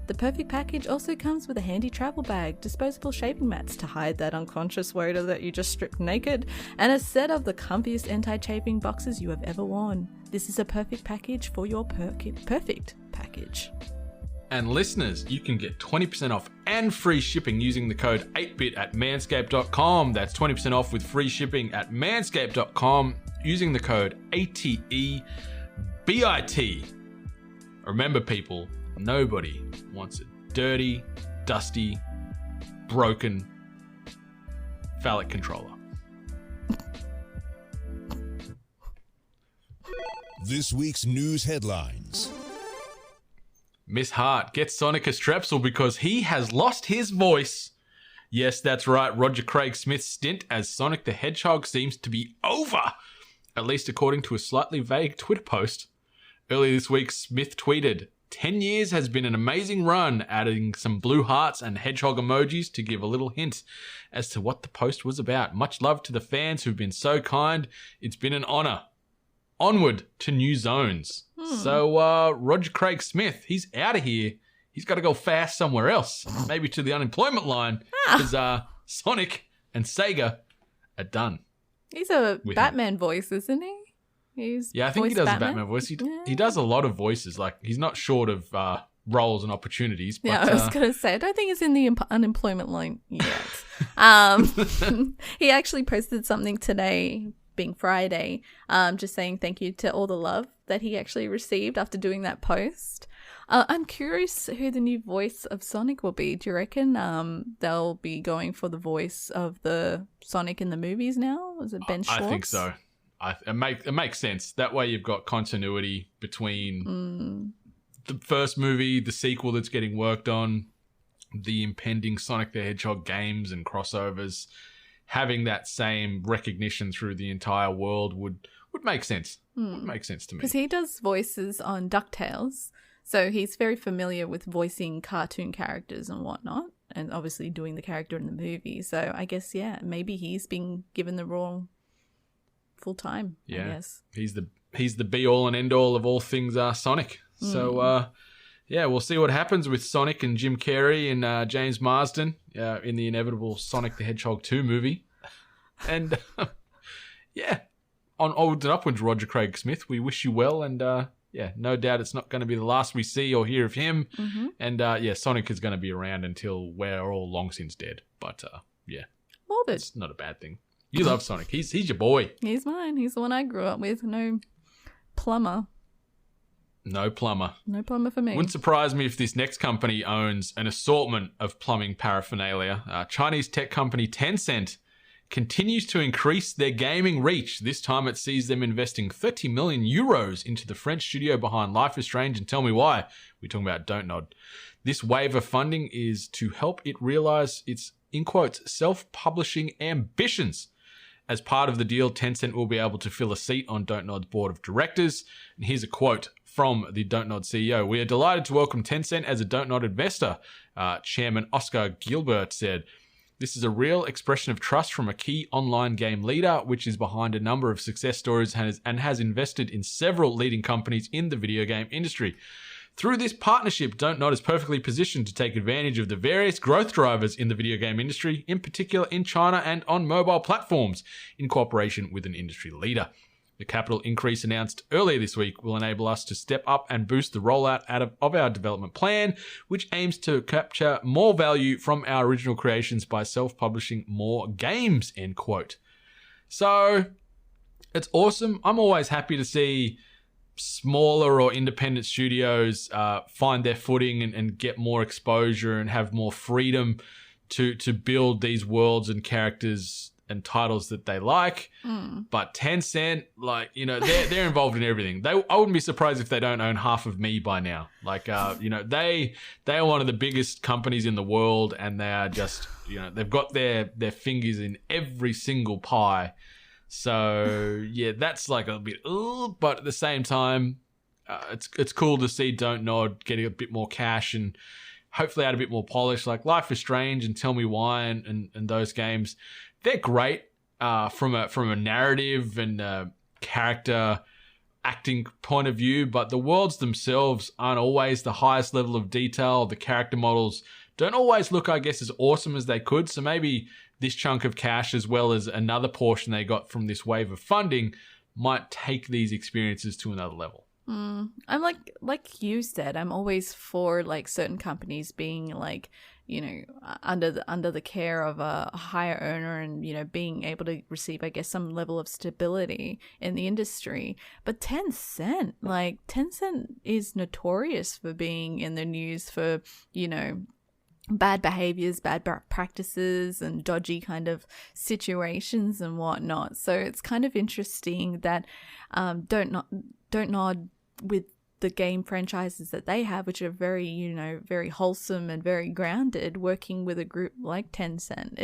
The perfect package also comes with a handy travel bag, disposable shaving mats to hide that unconscious odor that you just stripped naked, and a set of the comfiest anti-chafing boxes you have ever worn. This is a perfect package for your perfect package. And listeners, you can get 20% off and free shipping using the code 8BIT at manscaped.com. That's 20% off with free shipping at manscaped.com using the code ATEBIT. Remember, people, nobody wants a dirty, dusty, broken phallic controller. This week's news headlines. Miss Hart gets Sonic a strepsil because he has lost his voice. Yes, that's right. Roger Craig Smith's stint as Sonic the Hedgehog seems to be over, at least according to a slightly vague Twitter post. Earlier this week, Smith tweeted, 10 years has been an amazing run, adding some blue hearts and hedgehog emojis to give a little hint as to what the post was about. Much love to the fans who've been so kind. It's been an honor. Onward to new zones. So, Roger Craig Smith, he's out of here. He's got to go fast somewhere else. Maybe to the unemployment line. Because Sonic and Sega are done. He's a Batman voice, isn't he? I think he does a Batman voice. He does a lot of voices. Like, he's not short of roles and opportunities. But, yeah, I was going to say, I don't think he's in the unemployment line yet. He actually posted something today, being Friday, just saying thank you to all the love that he actually received after doing that post. I'm curious who the new voice of Sonic will be. Do you reckon they'll be going for the voice of the Sonic in the movies now? Is it Ben Schwartz? I think so. It makes sense. That way you've got continuity between the first movie, the sequel that's getting worked on, the impending Sonic the Hedgehog games and crossovers. Having that same recognition through the entire world would make sense. Would make sense to me. Because he does voices on DuckTales, so he's very familiar with voicing cartoon characters and whatnot, and obviously doing the character in the movie. So I guess, yeah, maybe he's been given the role full time. Yeah, I guess he's the be all and end all of all things Sonic. So yeah, we'll see what happens with Sonic and Jim Carrey and James Marsden in the inevitable Sonic the Hedgehog 2 movie. And yeah, onwards and upwards, Roger Craig Smith. We wish you well, and yeah, no doubt it's not going to be the last we see or hear of him. And yeah, Sonic is going to be around until we're all long since dead. But yeah, Morbid. It's not a bad thing. You love Sonic. He's your boy. He's mine. He's the one I grew up with. No plumber. No plumber. No plumber for me. Wouldn't surprise me if this next company owns an assortment of plumbing paraphernalia. Chinese tech company Tencent continues to increase their gaming reach. This time it sees them investing 30 million euros into the French studio behind Life is Strange and Tell Me Why. We're talking about Don't Nod. This wave of funding is to help it realize its, in quotes, self-publishing ambitions. As part of the deal, Tencent will be able to fill a seat on Don't Nod's board of directors. And here's a quote from the Don't Nod CEO. "We are delighted to welcome Tencent as a Don't Nod investor," Chairman Oscar Gilbert said. "This is a real expression of trust from a key online game leader, which is behind a number of success stories and has invested in several leading companies in the video game industry. Through this partnership, Don't Nod is perfectly positioned to take advantage of the various growth drivers in the video game industry, in particular in China and on mobile platforms, in cooperation with an industry leader. The capital increase announced earlier this week will enable us to step up and boost the rollout of our development plan, which aims to capture more value from our original creations by self-publishing more games," end quote. So, it's awesome. I'm always happy to see smaller or independent studios find their footing and get more exposure and have more freedom to build these worlds and characters and titles that they like. But Tencent, like, you know, they're involved in everything. I wouldn't be surprised if they don't own half of me by now. Like, you know, they are one of the biggest companies in the world, and they are just, you know, they've got their fingers in every single pie. So yeah, that's like a bit, but at the same time, it's cool to see Don't Nod getting a bit more cash and hopefully add a bit more polish. Like Life is Strange and Tell Me Why and those games, they're great from a narrative and character acting point of view, but the worlds themselves aren't always the highest level of detail. The character models don't always look, I guess, as awesome as they could. So maybe this chunk of cash, as well as another portion they got from this wave of funding, might take these experiences to another level. I'm like you said, I'm always for like certain companies being like, you know, under the care of a higher earner and, you know, being able to receive, I guess, some level of stability in the industry. But Tencent is notorious for being in the news for, you know, bad behaviors, bad practices, and dodgy kind of situations and whatnot. So it's kind of interesting that Don't Nod with the game franchises that they have, which are very, you know, very wholesome and very grounded, working with a group like Tencent.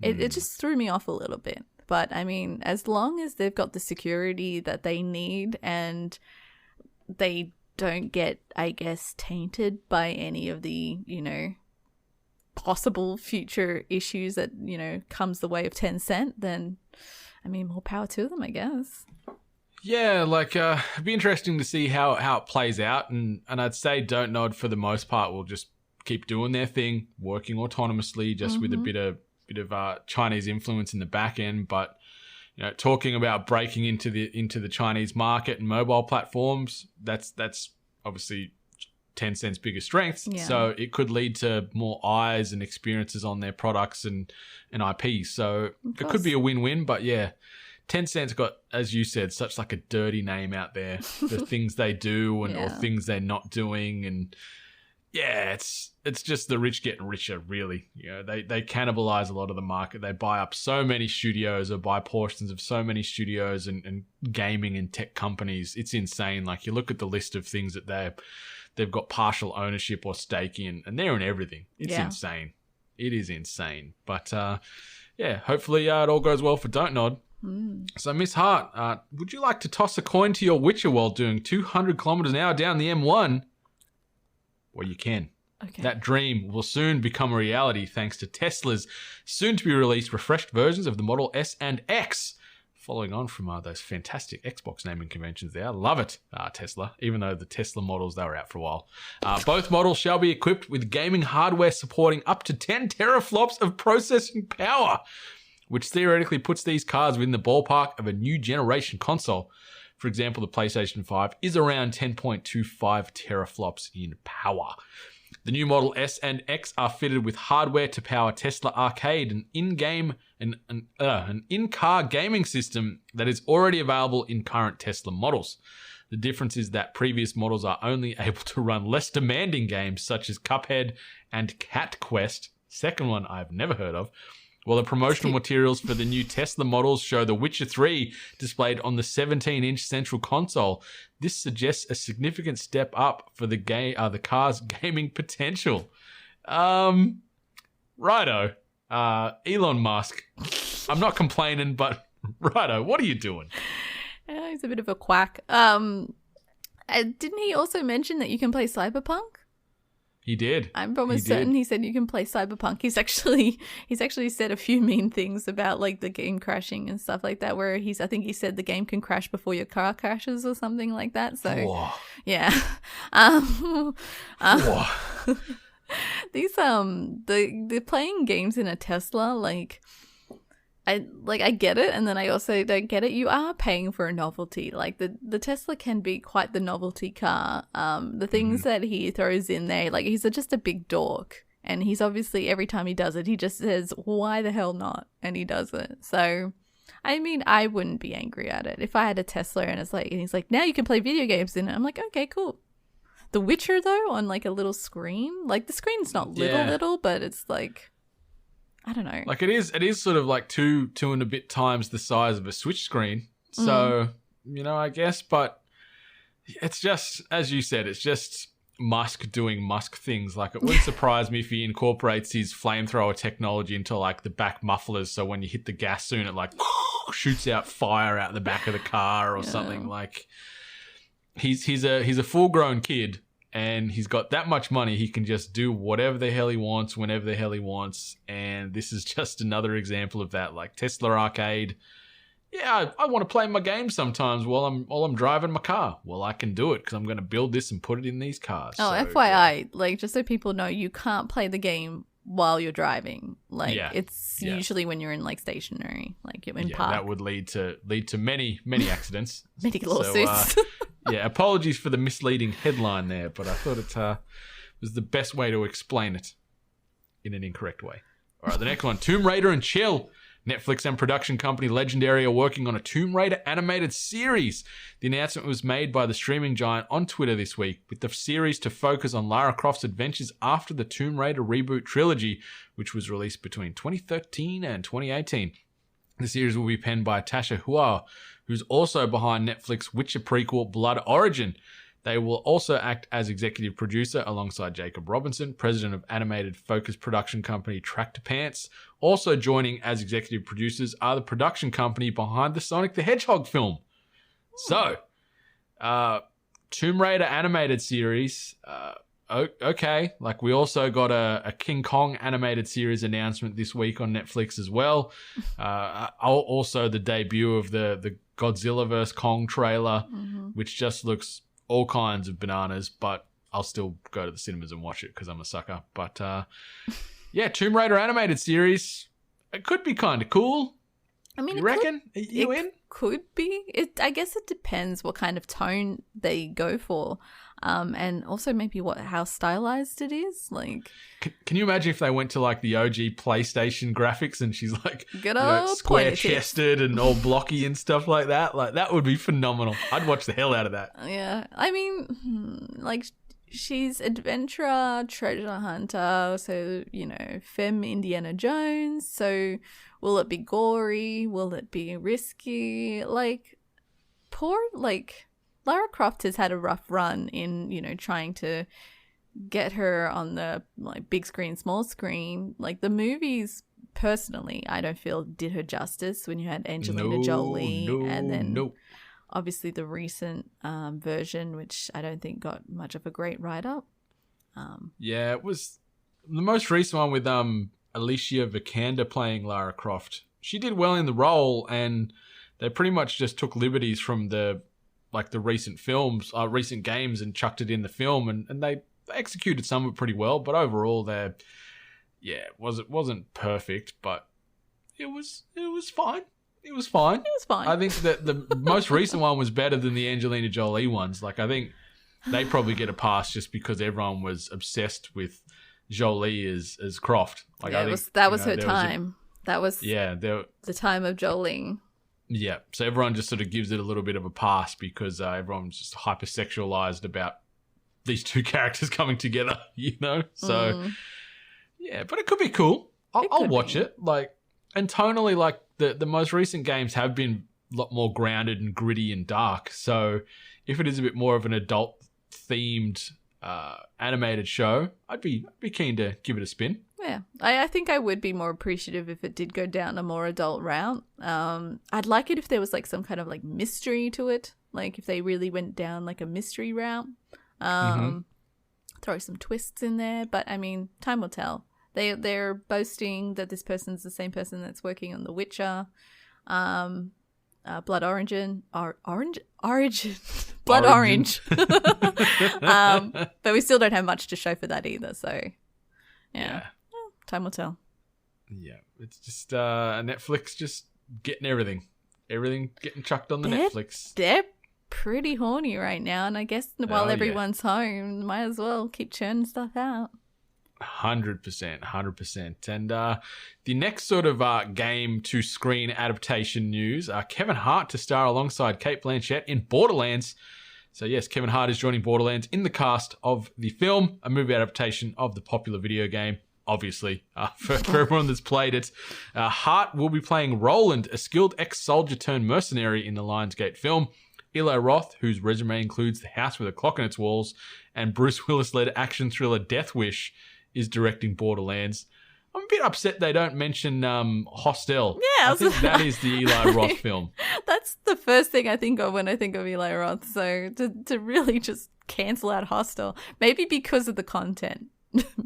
It just threw me off a little bit. But I mean, as long as they've got the security that they need and they don't get, I guess, tainted by any of the, you know, possible future issues that, you know, comes the way of Tencent, then I mean, more power to them, I guess. Yeah, like it'd be interesting to see how it plays out, and I'd say Don't Nod for the most part will just keep doing their thing, working autonomously, just with a bit of Chinese influence in the back end. But you know, talking about breaking into the Chinese market and mobile platforms, that's obviously Tencent's biggest strengths. Yeah. So it could lead to more eyes and experiences on their products and IP. So it could be a win-win. But yeah, Tencent's got, as you said, such like a dirty name out there for things they do and or things they're not doing, and yeah, it's just the rich getting richer, really. You know, they cannibalize a lot of the market. They buy up so many studios or buy portions of so many studios and gaming and tech companies. It's insane. Like you look at the list of things that they've got partial ownership or stake in, and they're in everything. It's insane. It is insane. But yeah, hopefully it all goes well for Don't Nod. So, Miss Hart, would you like to toss a coin to your Witcher while doing 200 kilometers an hour down the M1? Well, you can. Okay. That dream will soon become a reality thanks to Tesla's soon-to-be-released refreshed versions of the Model S and X. Following on from those fantastic Xbox naming conventions there. I love it, Tesla, even though the Tesla models, they were out for a while. Both models shall be equipped with gaming hardware supporting up to 10 teraflops of processing power, which theoretically puts these cars within the ballpark of a new generation console. For example, the PlayStation 5 is around 10.25 teraflops in power. The new Model S and X are fitted with hardware to power Tesla Arcade, an in-car gaming system that is already available in current Tesla models. The difference is that previous models are only able to run less demanding games such as Cuphead and Cat Quest, second one I've never heard of, while the promotional materials for the new Tesla models show The Witcher 3 displayed on the 17-inch central console. This suggests a significant step up for the car's gaming potential. Righto. Elon Musk. I'm not complaining, but righto, what are you doing? He's a bit of a quack. Didn't he also mention that you can play Cyberpunk? He did. I'm almost certain he said you can play Cyberpunk. He's actually said a few mean things about like the game crashing and stuff like that, where I think he said the game can crash before your car crashes or something like that. So yeah. These the playing games in a Tesla, I get it, and then I also don't get it. You are paying for a novelty. Like the Tesla can be quite the novelty car. The things that he throws in there, like he's just a big dork, and he's obviously every time he does it, he just says, "Why the hell not?" and he does it. So, I mean, I wouldn't be angry at it if I had a Tesla and he's like, now you can play video games in it. I'm like, okay, cool. The Witcher though, on like a little screen, like the screen's not little, but it's like, I don't know. Like it is sort of like two and a bit times the size of a Switch screen. So, I guess, but it's just, as you said, it's just Musk doing Musk things. Like it wouldn't surprise me if he incorporates his flamethrower technology into like the back mufflers. So when you hit the gas soon, it like shoots out fire out the back of the car or something. Like he's a full grown kid. And he's got that much money, he can just do whatever the hell he wants, whenever the hell he wants. And this is just another example of that. Like Tesla Arcade. Yeah, I want to play my game sometimes while I'm driving my car. Well, I can do it because I'm going to build this and put it in these cars. Oh, so, FYI, like just so people know, you can't play the game while you're driving. Like it's usually when you're in like stationary, like you're in park. That would lead to many accidents. Many lawsuits. Apologies for the misleading headline there, but I thought it was the best way to explain it in an incorrect way. All right, the next one, Tomb Raider and Chill. Netflix and production company Legendary are working on a Tomb Raider animated series. The announcement was made by the streaming giant on Twitter this week, with the series to focus on Lara Croft's adventures after the Tomb Raider reboot trilogy, which was released between 2013 and 2018. The series will be penned by Tasha Hua, who's also behind Netflix Witcher prequel Blood Origin. They will also act as executive producer alongside Jacob Robinson, president of animated focused production company Tractor Pants. Also joining as executive producers are the production company behind the Sonic the Hedgehog film. So, Tomb Raider animated series, okay. Like we also got a King Kong animated series announcement this week on Netflix as well. Also the debut of the Godzilla vs. Kong trailer, which just looks all kinds of bananas, but I'll still go to the cinemas and watch it because I'm a sucker. But Tomb Raider animated series, it could be kind of cool. I mean, you reckon? Are you in? Could be. I guess it depends what kind of tone they go for, and also maybe how stylized it is. Like, can you imagine if they went to like the OG PlayStation graphics and she's like, square chested and all blocky and stuff like that? Like that would be phenomenal. I'd watch the hell out of that. Yeah, I mean, like she's adventurer, treasure hunter, so femme Indiana Jones. So will it be gory? Will it be risky? Like, Lara Croft has had a rough run in, trying to get her on the like big screen, small screen. Like the movies, personally, I don't feel did her justice when you had Angelina Jolie and then obviously the recent version, which I don't think got much of a great write-up. It was the most recent one with Alicia Vikander playing Lara Croft. She did well in the role, and they pretty much just took liberties from the recent films, recent games, and chucked it in the film, and they executed some of it pretty well. But overall, it wasn't perfect, but it was fine. It was fine. I think that the most recent one was better than the Angelina Jolie ones. Like I think they probably get a pass just because everyone was obsessed with Jolie as Croft. Like I think that was her time. That was the time of Jolie. Yeah, so everyone just sort of gives it a little bit of a pass because everyone's just hypersexualized about these two characters coming together, So, but it could be cool. I'll watch it. Like, and tonally, like the most recent games have been a lot more grounded and gritty and dark. So, if it is a bit more of an adult themed animated show, I'd be keen to give it a spin. Yeah, I think I would be more appreciative if it did go down a more adult route. I'd like it if there was like some kind of like mystery to it, like if they really went down like a mystery route. Throw some twists in there, but I mean, time will tell. They're boasting that this person's the same person that's working on The Witcher, Blood Origin, Blood Orange. But we still don't have much to show for that either. So yeah. Time will tell. Yeah, it's just Netflix just getting everything getting chucked on the Netflix. They're pretty horny right now, and I guess while everyone's home, might as well keep churning stuff out. 100%. And the next sort of game to screen adaptation news, Kevin Hart to star alongside Cate Blanchett in Borderlands. So yes, Kevin Hart is joining Borderlands in the cast of the film, a movie adaptation of the popular video game. obviously, for everyone that's played it. Hart will be playing Roland, a skilled ex-soldier turned mercenary in the Lionsgate film. Eli Roth, whose resume includes The House with a Clock in its Walls and Bruce Willis-led action thriller Death Wish, is directing Borderlands. I'm a bit upset they don't mention Hostel. Yeah, I think that is the Eli Roth film. That's the first thing I think of when I think of Eli Roth. So to really just cancel out Hostel, maybe because of the content.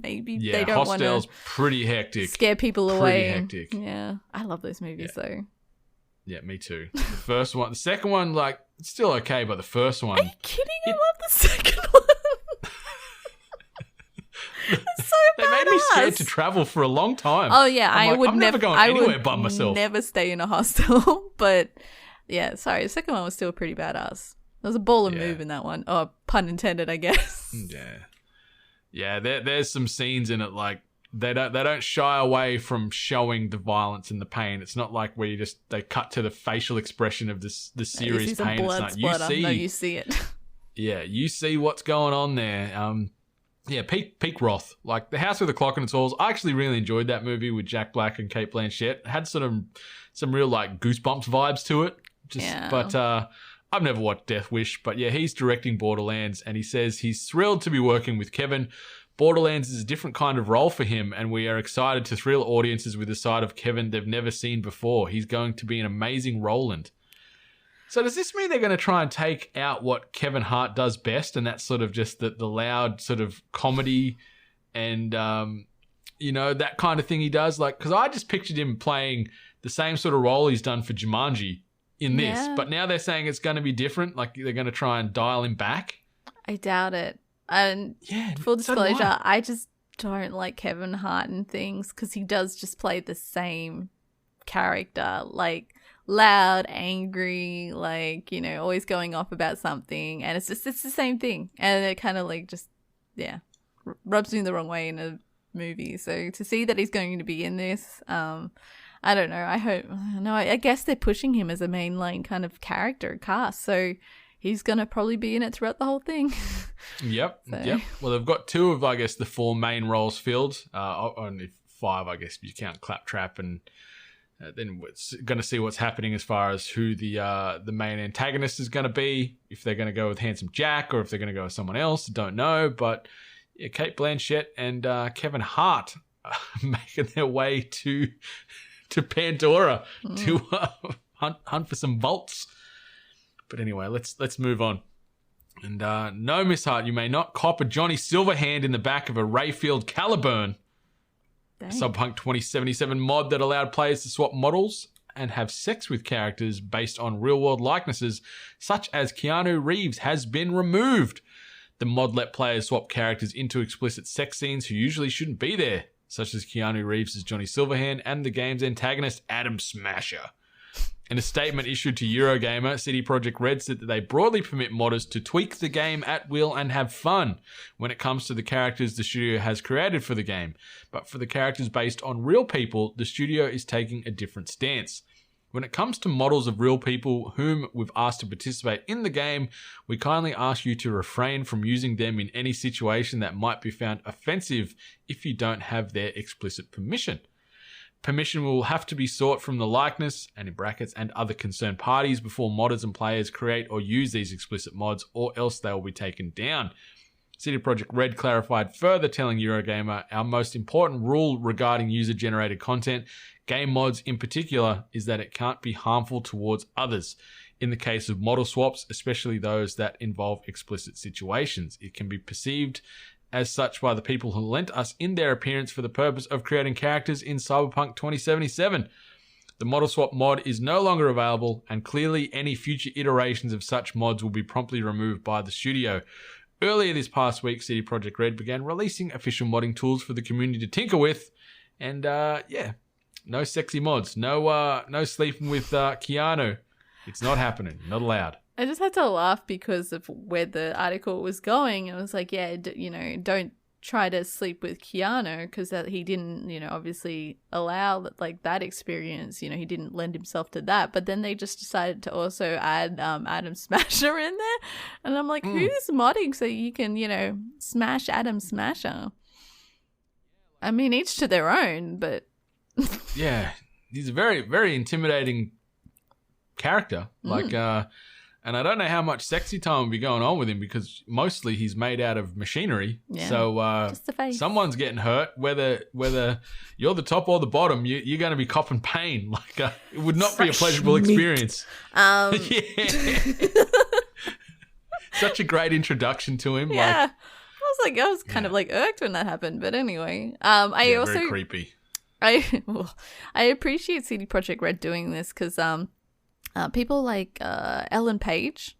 Maybe they don't want to. Hostel's pretty hectic. Scare people away. Pretty hectic. Yeah, I love those movies though. Yeah, me too. The first one, the second one, like it's still okay, but the first one. Are you kidding? I love the second one. It's so They made me scared to travel for a long time. Oh yeah, I'm never going anywhere by myself. Never stay in a hostel. But yeah, sorry, the second one was still pretty badass. There was a baller move in that one. Oh, pun intended, I guess. Yeah. There's some scenes in it like they don't shy away from showing the violence and the pain. It's not like where they cut to the facial expression of the serious pain. It's not you see it. Yeah, you see what's going on there. Yeah, peak Roth. Like The House with a Clock in its Walls. I actually really enjoyed that movie with Jack Black and Cate Blanchett. It had sort of some real like Goosebumps vibes to it. But I've never watched Death Wish. But yeah, he's directing Borderlands and he says he's thrilled to be working with Kevin. Borderlands is a different kind of role for him and we are excited to thrill audiences with a side of Kevin they've never seen before. He's going to be an amazing Roland. So does this mean they're going to try and take out what Kevin Hart does best, and that's sort of just the loud sort of comedy and, that kind of thing he does? Like, because I just pictured him playing the same sort of role he's done for Jumanji in this, but now they're saying it's going to be different, like they're going to try and dial him back. I doubt it. And full disclosure, I just don't like Kevin Hart and things because he does just play the same character, like loud, angry, like, always going off about something. And it's the same thing. And it kind of like just, rubs me the wrong way in a movie. So to see that he's going to be in this, I don't know. I guess they're pushing him as a mainline kind of character cast. So he's going to probably be in it throughout the whole thing. Yep. Well, they've got 2 of, I guess, the 4 main roles filled. Only 5, I guess, if you count Claptrap and then we're going to see what's happening as far as who the main antagonist is going to be. If they're going to go with Handsome Jack or if they're going to go with someone else, don't know. But yeah, Cate Blanchett and Kevin Hart are making their way to Pandora to hunt for some vaults. But anyway, let's move on. And no, Miss Hart, you may not cop a Johnny Silverhand in the back of a Rayfield Caliburn. Dang. Cyberpunk 2077 mod that allowed players to swap models and have sex with characters based on real-world likenesses, such as Keanu Reeves, has been removed. The mod let players swap characters into explicit sex scenes who usually shouldn't be there, such as Keanu Reeves as Johnny Silverhand and the game's antagonist, Adam Smasher. In a statement issued to Eurogamer, CD Projekt Red said that they broadly permit modders to tweak the game at will and have fun when it comes to the characters the studio has created for the game. But for the characters based on real people, the studio is taking a different stance. When it comes to models of real people whom we've asked to participate in the game, we kindly ask you to refrain from using them in any situation that might be found offensive if you don't have their explicit permission. Permission will have to be sought from the likeness, and in brackets, and other concerned parties before modders and players create or use these explicit mods, or else they will be taken down. CD Projekt Red clarified further, telling Eurogamer, our most important rule regarding user-generated content, game mods in particular, is that it can't be harmful towards others. In the case of model swaps, especially those that involve explicit situations, it can be perceived as such by the people who lent us in their appearance for the purpose of creating characters in Cyberpunk 2077. The model swap mod is no longer available, and clearly any future iterations of such mods will be promptly removed by the studio. Earlier this past week, CD Projekt Red began releasing official modding tools for the community to tinker with, and no sexy mods, no sleeping with Keanu. It's not happening, not allowed. I just had to laugh because of where the article was going. It was like, don't try to sleep with Keanu because he didn't, obviously allow that experience. He didn't lend himself to that. But then they just decided to also add Adam Smasher in there. And I'm like, who's modding so you can, smash Adam Smasher? I mean, each to their own, but Yeah, he's a very, very intimidating character. Like, and I don't know how much sexy time will be going on with him because mostly he's made out of machinery. Yeah, So just the face. someone's getting hurt. Whether you're the top or the bottom, you're going to be copping pain. Like, it would not be a pleasurable experience. Yeah. Such a great introduction to him. Yeah. I was kind of like irked when that happened, but anyway. I also very creepy. I appreciate CD Projekt Red doing this because people like Ellen Page,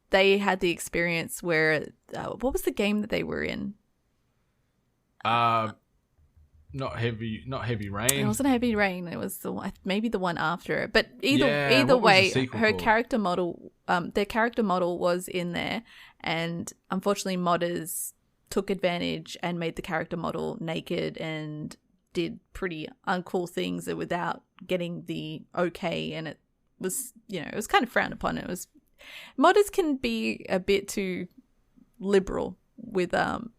they had the experience where what was the game that they were in? Not heavy rain. It wasn't Heavy Rain. It was maybe the one after it. But either what was way, the sequel her called? character model, their character model was in there, and unfortunately, modders took advantage and made the character model naked and did pretty uncool things without getting the okay, and it was it was kind of frowned upon. It was modders can be a bit too liberal with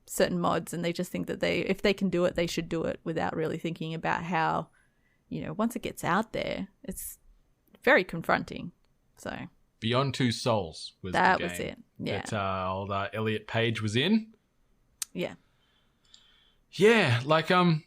certain mods, and they just think that if they can do it, they should do it without really thinking about how once it gets out there, it's very confronting. So Beyond Two Souls was that the game was it. Yeah, that old Elliot Page was in. yeah. Like I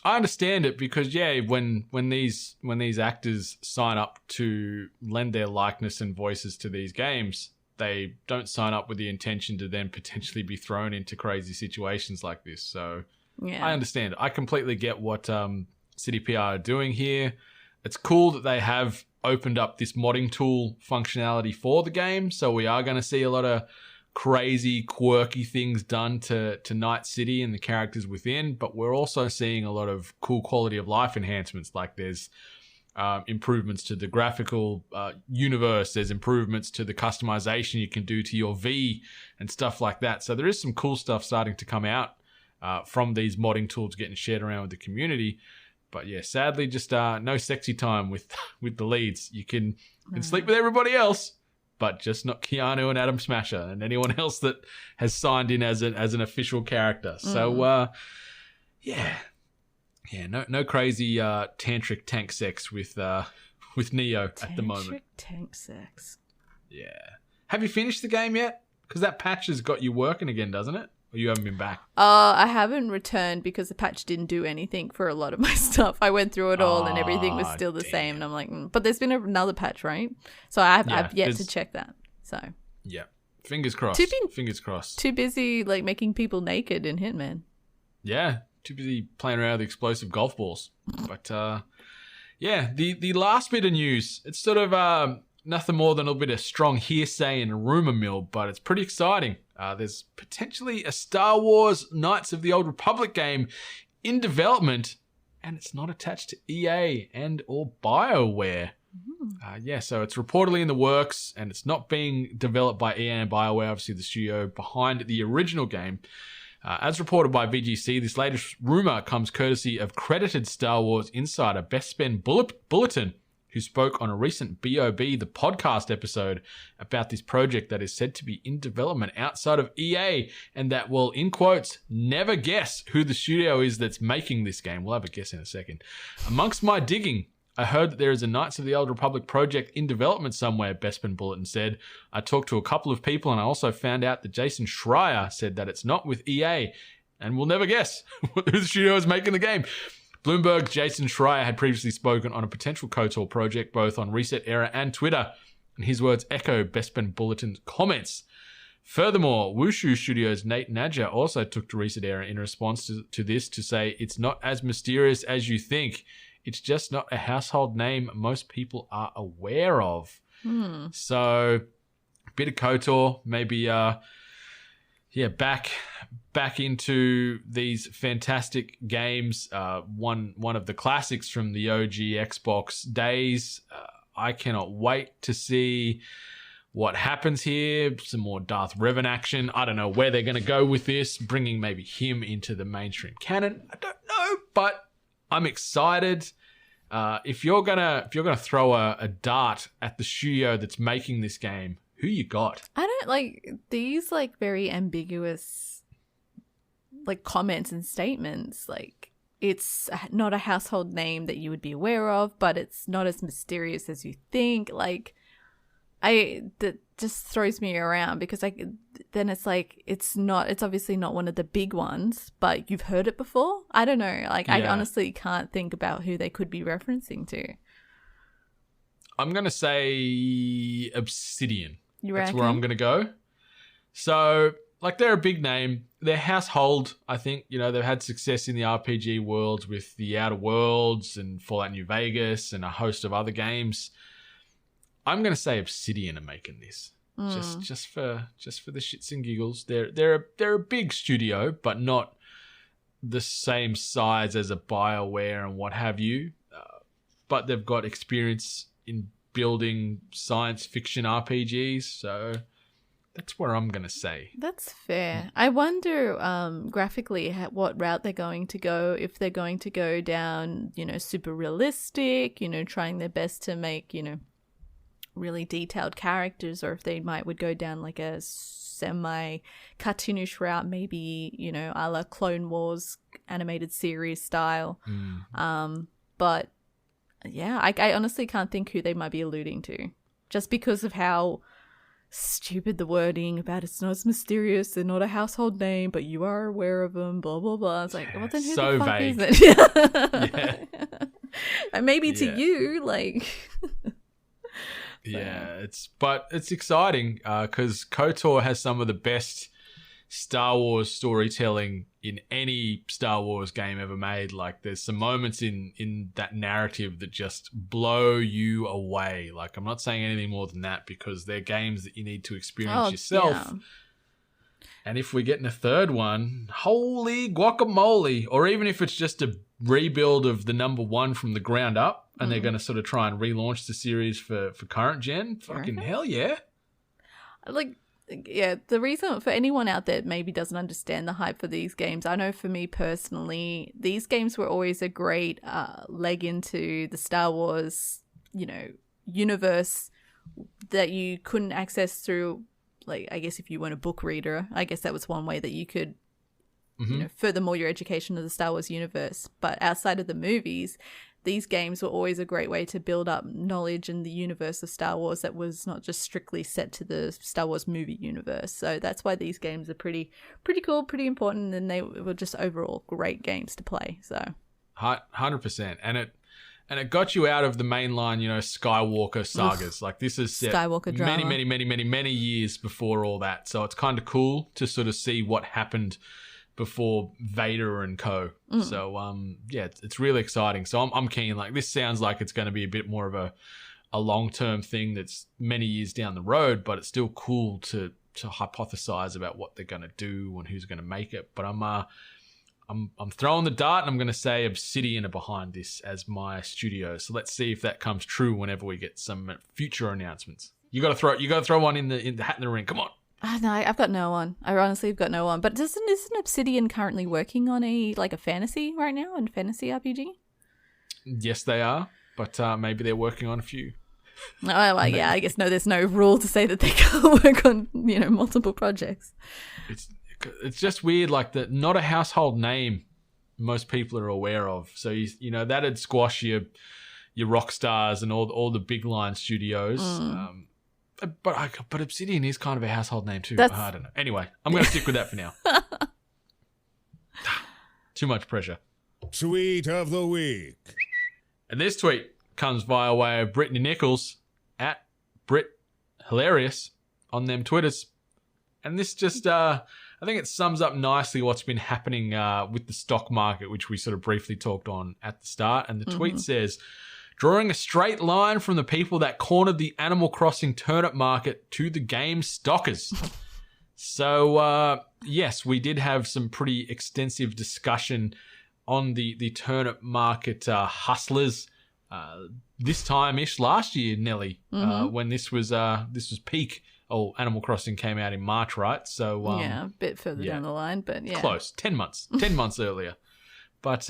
understand it because when these actors sign up to lend their likeness and voices to these games, they don't sign up with the intention to then potentially be thrown into crazy situations like this. So Yeah. I understand. I completely get what CDPR are doing here. It's cool that they have opened up this modding tool functionality for the game. So we are going to see a lot of crazy, quirky things done to Night City and the characters within. But we're also seeing a lot of cool quality of life enhancements. Like there's improvements to the graphical universe. There's improvements to the customization you can do to your V and stuff like that. So there is some cool stuff starting to come out from these modding tools getting shared around with the community. But yeah, sadly, just no sexy time with the leads. You can sleep with everybody else, but just not Keanu and Adam Smasher and anyone else that has signed in as an official character. So no crazy tantric tank sex with Neo at the moment. Tantric tank sex. Yeah. Have you finished the game yet? Because that patch has got you working again, doesn't it? Or you haven't been back? I haven't returned because the patch didn't do anything for a lot of my stuff. I went through it all and everything was still the same. And I'm like, but there's been another patch, right? So I've yet to check that. So yeah, fingers crossed. Fingers crossed. Too busy like making people naked in Hitman. Yeah, too busy playing around with explosive golf balls. But the last bit of news, it's sort of nothing more than a little bit of strong hearsay and rumor mill, but it's pretty exciting. There's potentially a Star Wars Knights of the Old Republic game in development, and it's not attached to EA and or BioWare. So it's reportedly in the works, and it's not being developed by EA and BioWare, obviously the studio behind the original game. As reported by VGC, this latest rumor comes courtesy of credited Star Wars insider Bespin Bulletin, who spoke on a recent BOB, the podcast episode, about this project that is said to be in development outside of EA and that will, in quotes, never guess who the studio is that's making this game. We'll have a guess in a second. Amongst my digging, I heard that there is a Knights of the Old Republic project in development somewhere, Bespin Bulletin said. I talked to a couple of people and I also found out that Jason Schreier said that it's not with EA and we'll never guess who the studio is making the game. Bloomberg's Jason Schreier had previously spoken on a potential KOTOR project both on Reset Era and Twitter, and his words echo Bespin Bulletin's comments. Furthermore, Wushu Studios' Nate Nadja also took to Reset Era in response to this to say it's not as mysterious as you think. It's just not a household name most people are aware of. So, a bit of KOTOR, maybe back into these fantastic games. One of the classics from the OG Xbox days. I cannot wait to see what happens here. Some more Darth Revan action. I don't know where they're going to go with this, bringing maybe him into the mainstream canon. I don't know, but I'm excited. If you're gonna throw a dart at the studio that's making this game, who you got? I don't like these like very ambiguous like comments and statements. Like, it's not a household name that you would be aware of, but it's not as mysterious as you think. Like, that just throws me around because then it's like it's obviously not one of the big ones, but you've heard it before. I don't know. Like, I honestly can't think about who they could be referencing to. I'm gonna say Obsidian. That's where I'm gonna go. So, like, they're a big name. They're household, I think. You know, they've had success in the RPG worlds with the Outer Worlds and Fallout New Vegas and a host of other games. I'm going to say Obsidian are making this. Just for the shits and giggles. They're a big studio, but not the same size as a BioWare and what have you. But they've got experience in building science fiction RPGs, so that's where I'm going to say. That's fair. I wonder graphically what route they're going to go, if they're going to go down, super realistic, trying their best to make, really detailed characters, or if they would go down like a semi-cartoonish route, maybe, a la Clone Wars animated series style. But yeah, I honestly can't think who they might be alluding to, just because of how stupid the wording about it's not as mysterious, they're not a household name, but you are aware of them, blah blah blah. It's like, well, then who so the fuck vague. is it? Yeah. And maybe to you, like but it's exciting because KOTOR has some of the best Star Wars storytelling in any Star Wars game ever made. Like, there's some moments in that narrative that just blow you away. Like, I'm not saying anything more than that because they're games that you need to experience yourself. Yeah. And if we're getting a third one, holy guacamole. Or even if it's just a rebuild of the number one from the ground up and they're going to sort of try and relaunch the series for current gen, fucking hell yeah. Like, yeah, the reason for anyone out there maybe doesn't understand the hype for these games, I know for me personally, these games were always a great leg into the Star Wars, universe that you couldn't access through, like, I guess if you weren't a book reader, I guess that was one way that you could, furthermore your education of the Star Wars universe. But outside of the movies, these games were always a great way to build up knowledge in the universe of Star Wars that was not just strictly set to the Star Wars movie universe. So that's why these games are pretty cool, pretty important, and they were just overall great games to play. So 100%. And it got you out of the mainline, Skywalker sagas. Like, this is set Skywalker drama. many years before all that. So it's kind of cool to sort of see what happened before Vader and co. So it's really exciting. So I'm keen. Like, this sounds like it's going to be a bit more of a long-term thing that's many years down the road, but it's still cool to hypothesize about what they're going to do and who's going to make it. But I'm throwing the dart, and I'm going to say Obsidian are behind this as my studio. So let's see if that comes true whenever we get some future announcements. You got to throw one in the hat in the ring. Come on. No, I've got no one. I honestly have got no one. But isn't Obsidian currently working on a fantasy right now, a fantasy RPG? Yes, they are. But maybe they're working on a few. Oh, well, yeah, I guess there's no rule to say that they can't work on, multiple projects. It's just weird, like, that not a household name most people are aware of. So, that'd squash your rock stars and all the big line studios. But Obsidian is kind of a household name too. I don't know. Anyway, I'm going to stick with that for now. Too much pressure. Tweet of the week. And this tweet comes via way of Brittany Nichols at Brit Hilarious on them Twitters. And this just, I think it sums up nicely what's been happening with the stock market, which we sort of briefly talked on at the start. And the tweet says, drawing a straight line from the people that cornered the Animal Crossing turnip market to the game stockers. So, yes, we did have some pretty extensive discussion on the turnip market hustlers this time-ish last year, Nelly, when this was peak. Oh, Animal Crossing came out in March, right? So yeah, a bit further down the line, but yeah. Close, 10 months earlier. But just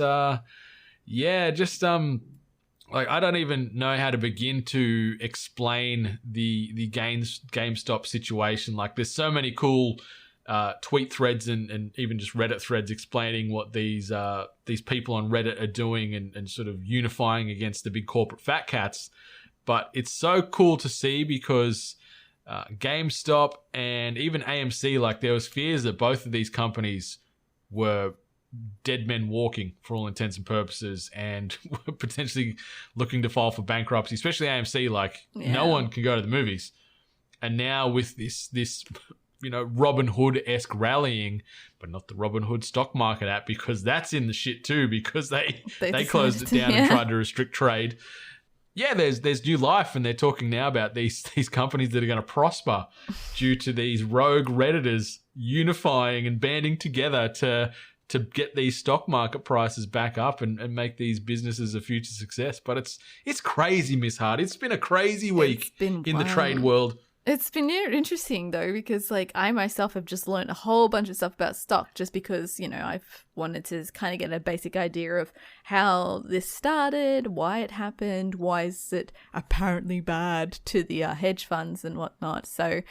like, I don't even know how to begin to explain the GameStop situation. Like, there's so many cool tweet threads and even just Reddit threads explaining what these people on Reddit are doing and sort of unifying against the big corporate fat cats. But it's so cool to see because GameStop and even AMC, like there was fears that both of these companies were dead men walking for all intents and purposes and were potentially looking to file for bankruptcy, especially AMC. Like no one can go to the movies. And now with this Robin Hood-esque rallying, but not the Robin Hood stock market app, because that's in the shit too, because they closed it down and tried to restrict trade. Yeah, there's new life, and they're talking now about these companies that are going to prosper due to these rogue Redditors unifying and banding together to get these stock market prices back up and make these businesses a future success. But it's crazy, Miss Hart. It's been a crazy week in the trade world. It's been interesting, though, because, like, I myself have just learned a whole bunch of stuff about stock just because, I've wanted to kind of get a basic idea of how this started, why it happened, why is it apparently bad to the hedge funds and whatnot. So,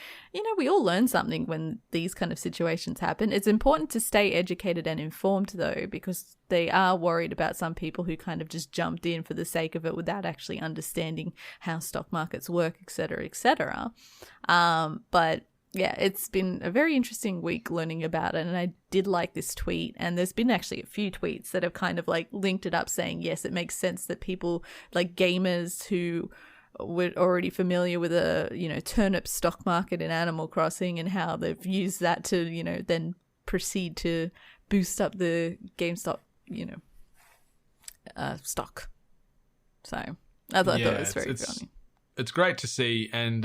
we all learn something when these kind of situations happen. It's important to stay educated and informed, though, because they are worried about some people who kind of just jumped in for the sake of it without actually understanding how stock markets work, et cetera, et cetera. But yeah, it's been a very interesting week learning about it. And I did like this tweet. And there's been actually a few tweets that have kind of like linked it up saying, yes, it makes sense that people like gamers who were already familiar with a, turnip stock market in Animal Crossing and how they've used that to, then proceed to boost up the GameStop, stock. So I thought it was very funny. It's great to see. And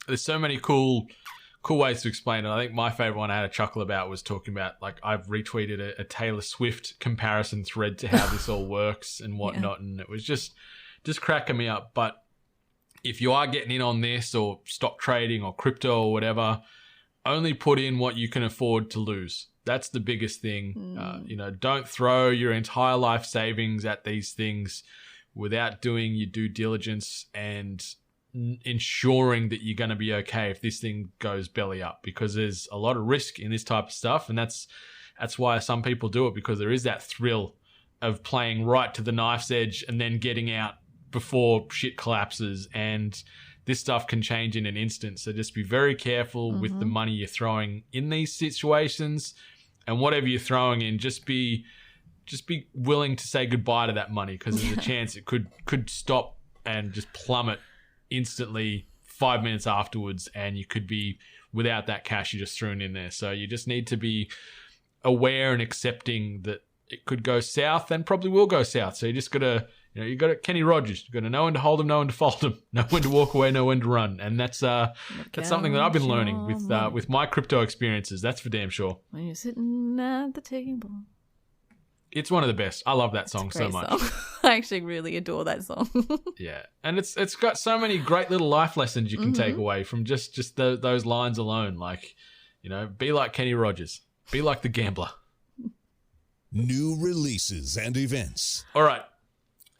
there's so many cool ways to explain it. I think my favorite one I had a chuckle about was talking about, like, I've retweeted a Taylor Swift comparison thread to how this all works and whatnot. And it was just cracking me up. But if you are getting in on this or stock trading or crypto or whatever, only put in what you can afford to lose. That's the biggest thing. Don't throw your entire life savings at these things without doing your due diligence and ensuring that you're going to be okay if this thing goes belly up, because there's a lot of risk in this type of stuff. And that's why some people do it, because there is that thrill of playing right to the knife's edge and then getting out before shit collapses. And this stuff can change in an instant. So just be very careful with the money you're throwing in these situations, and whatever you're throwing in, just be willing to say goodbye to that money, because there's a chance it could stop and just plummet instantly 5 minutes afterwards, and you could be without that cash you just threw in there. So you just need to be aware and accepting that it could go south and probably will go south. So you just gotta, you got Kenny Rogers. You got to know when to hold him, know when to fold him, know when to walk away, know when to run, and that's something that I've been learning with my crypto experiences. That's for damn sure. When you're sitting at the table. It's one of the best. I love that song so much. Song. I actually really adore that song. Yeah, and it's got so many great little life lessons you can take away from just those lines alone. Like, be like Kenny Rogers, be like the gambler. New releases and events. All right,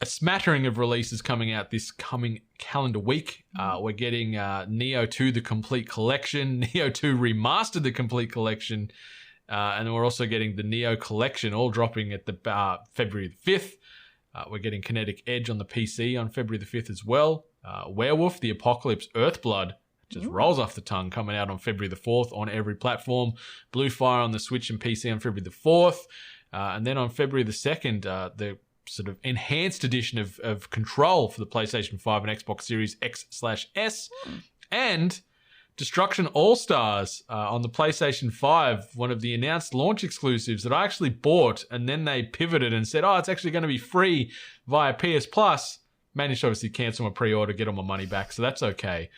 a smattering of releases coming out this coming calendar week. We're getting Neo 2 The Complete Collection, Neo 2 Remastered The Complete Collection. And then we're also getting the Neo Collection, all dropping at the February the 5th. We're getting Kinetic Edge on the PC on February the 5th as well. Werewolf, The Apocalypse, Earthblood, just rolls off the tongue, coming out on February the 4th on every platform. Blue Fire on the Switch and PC on February the 4th. And then on February the 2nd, the sort of enhanced edition of Control for the PlayStation 5 and Xbox Series X/S. And Destruction All-Stars on the PlayStation 5, one of the announced launch exclusives that I actually bought, and then they pivoted and said, it's actually going to be free via PS Plus. Managed to obviously cancel my pre-order, get all my money back, so that's okay.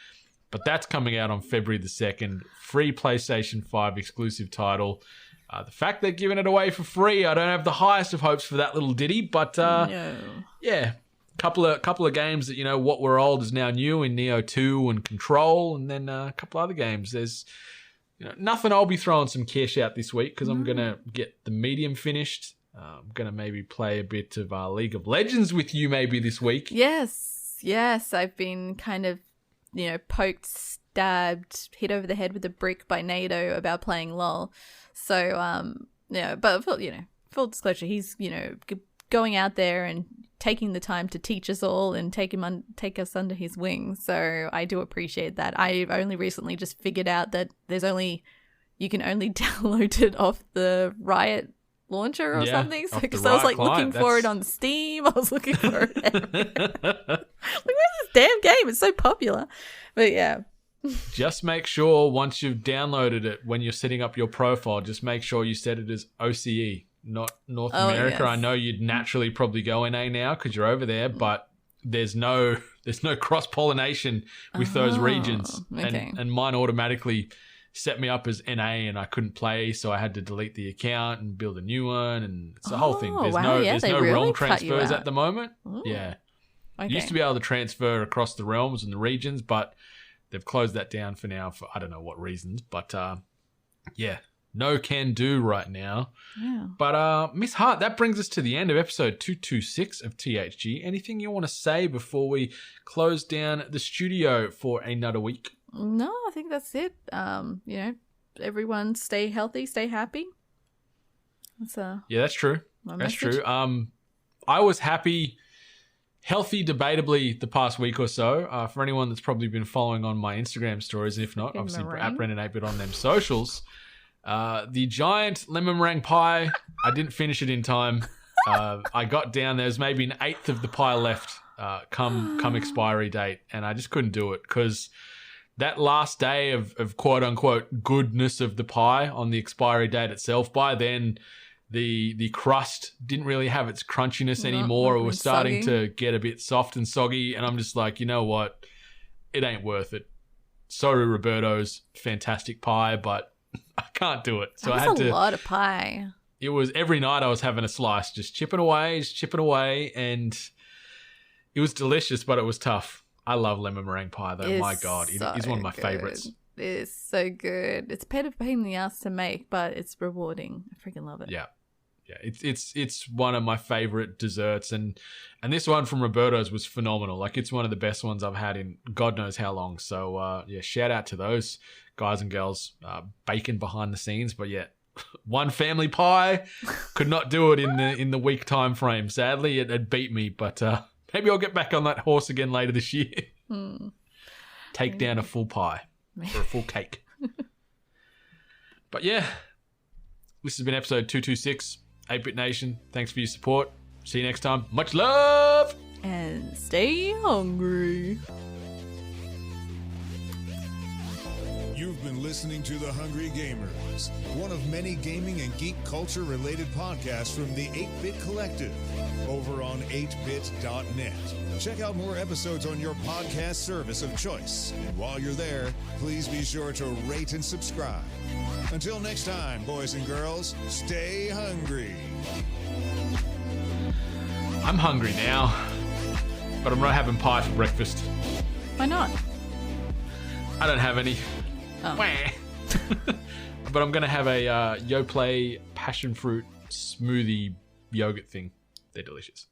But that's coming out on February the 2nd. Free PlayStation 5 exclusive title. The fact they're giving it away for free, I don't have the highest of hopes for that little ditty, but yeah. Couple of games that, what were old is now new in Neo 2 and Control, and then a couple other games. There's nothing I'll be throwing some cash out this week because I'm going to get the Medium finished. I'm going to maybe play a bit of League of Legends with you maybe this week. Yes. I've been kind of, poked stabbed, hit over the head with a brick by NATO about playing LOL. So, but full disclosure, he's, going out there and taking the time to teach us all and take us under his wing. So I do appreciate that. I've only recently just figured out that you can only download it off the Riot launcher or something. So because I was like looking for it on Steam, I was looking for it. Like, where's this damn game? It's so popular. But yeah. Just make sure once you've downloaded it, when you're setting up your profile, just make sure you set it as OCE, not North America. Yes. I know you'd naturally probably go NA now because you're over there, but there's no cross-pollination with those regions. Okay. And mine automatically set me up as NA and I couldn't play, so I had to delete the account and build a new one, and it's the whole thing. There's no really realm transfers at the moment. Ooh. Yeah. Okay. You used to be able to transfer across the realms and the regions, but they've closed that down for now for I don't know what reasons. But no can do right now. Yeah. But Miss Hart, that brings us to the end of episode 226 of THG. Anything you want to say before we close down the studio for another week? No, I think that's it. Everyone stay healthy, stay happy. That's true. That's true. I was healthy debatably the past week or so. For anyone that's probably been following on my Instagram stories, if not, obviously at Brendan 8-Bit on them socials. The giant lemon meringue pie, I didn't finish it in time. I got down, there's maybe an eighth of the pie left come expiry date, and I just couldn't do it because that last day of quote-unquote goodness of the pie on the expiry date itself, by then the crust didn't really have its crunchiness anymore. It was starting to get a bit soft and soggy, and I'm just like, you know what? It ain't worth it. Sorry, Roberto's fantastic pie, but I can't do it. So I had to. A lot of pie. It was every night I was having a slice, just chipping away, and it was delicious, but it was tough. I love lemon meringue pie, though. My God, it is one of my favorites. It is so good. It's a bit of a pain in the ass to make, but it's rewarding. I freaking love it. Yeah. It's one of my favorite desserts, and this one from Roberto's was phenomenal. Like, it's one of the best ones I've had in God knows how long. So shout out to those guys and girls baking behind the scenes. But yeah, one family pie could not do it in the week time frame. Sadly, it beat me, but maybe I'll get back on that horse again later this year. Take down a full pie or a full cake. But yeah, this has been episode 226. 8-Bit Nation, thanks for your support. See you next time. Much love! And stay hungry. You've been listening to The Hungry Gamers, one of many gaming and geek culture related podcasts from the 8-Bit Collective over on 8bit.net. Check out more episodes on your podcast service of choice. And while you're there, please be sure to rate and subscribe. Until next time, boys and girls, stay hungry. I'm hungry now, but I'm not having pie for breakfast. Why not? I don't have any. Oh. But I'm going to have a Yoplait passion fruit smoothie yogurt thing. They're delicious.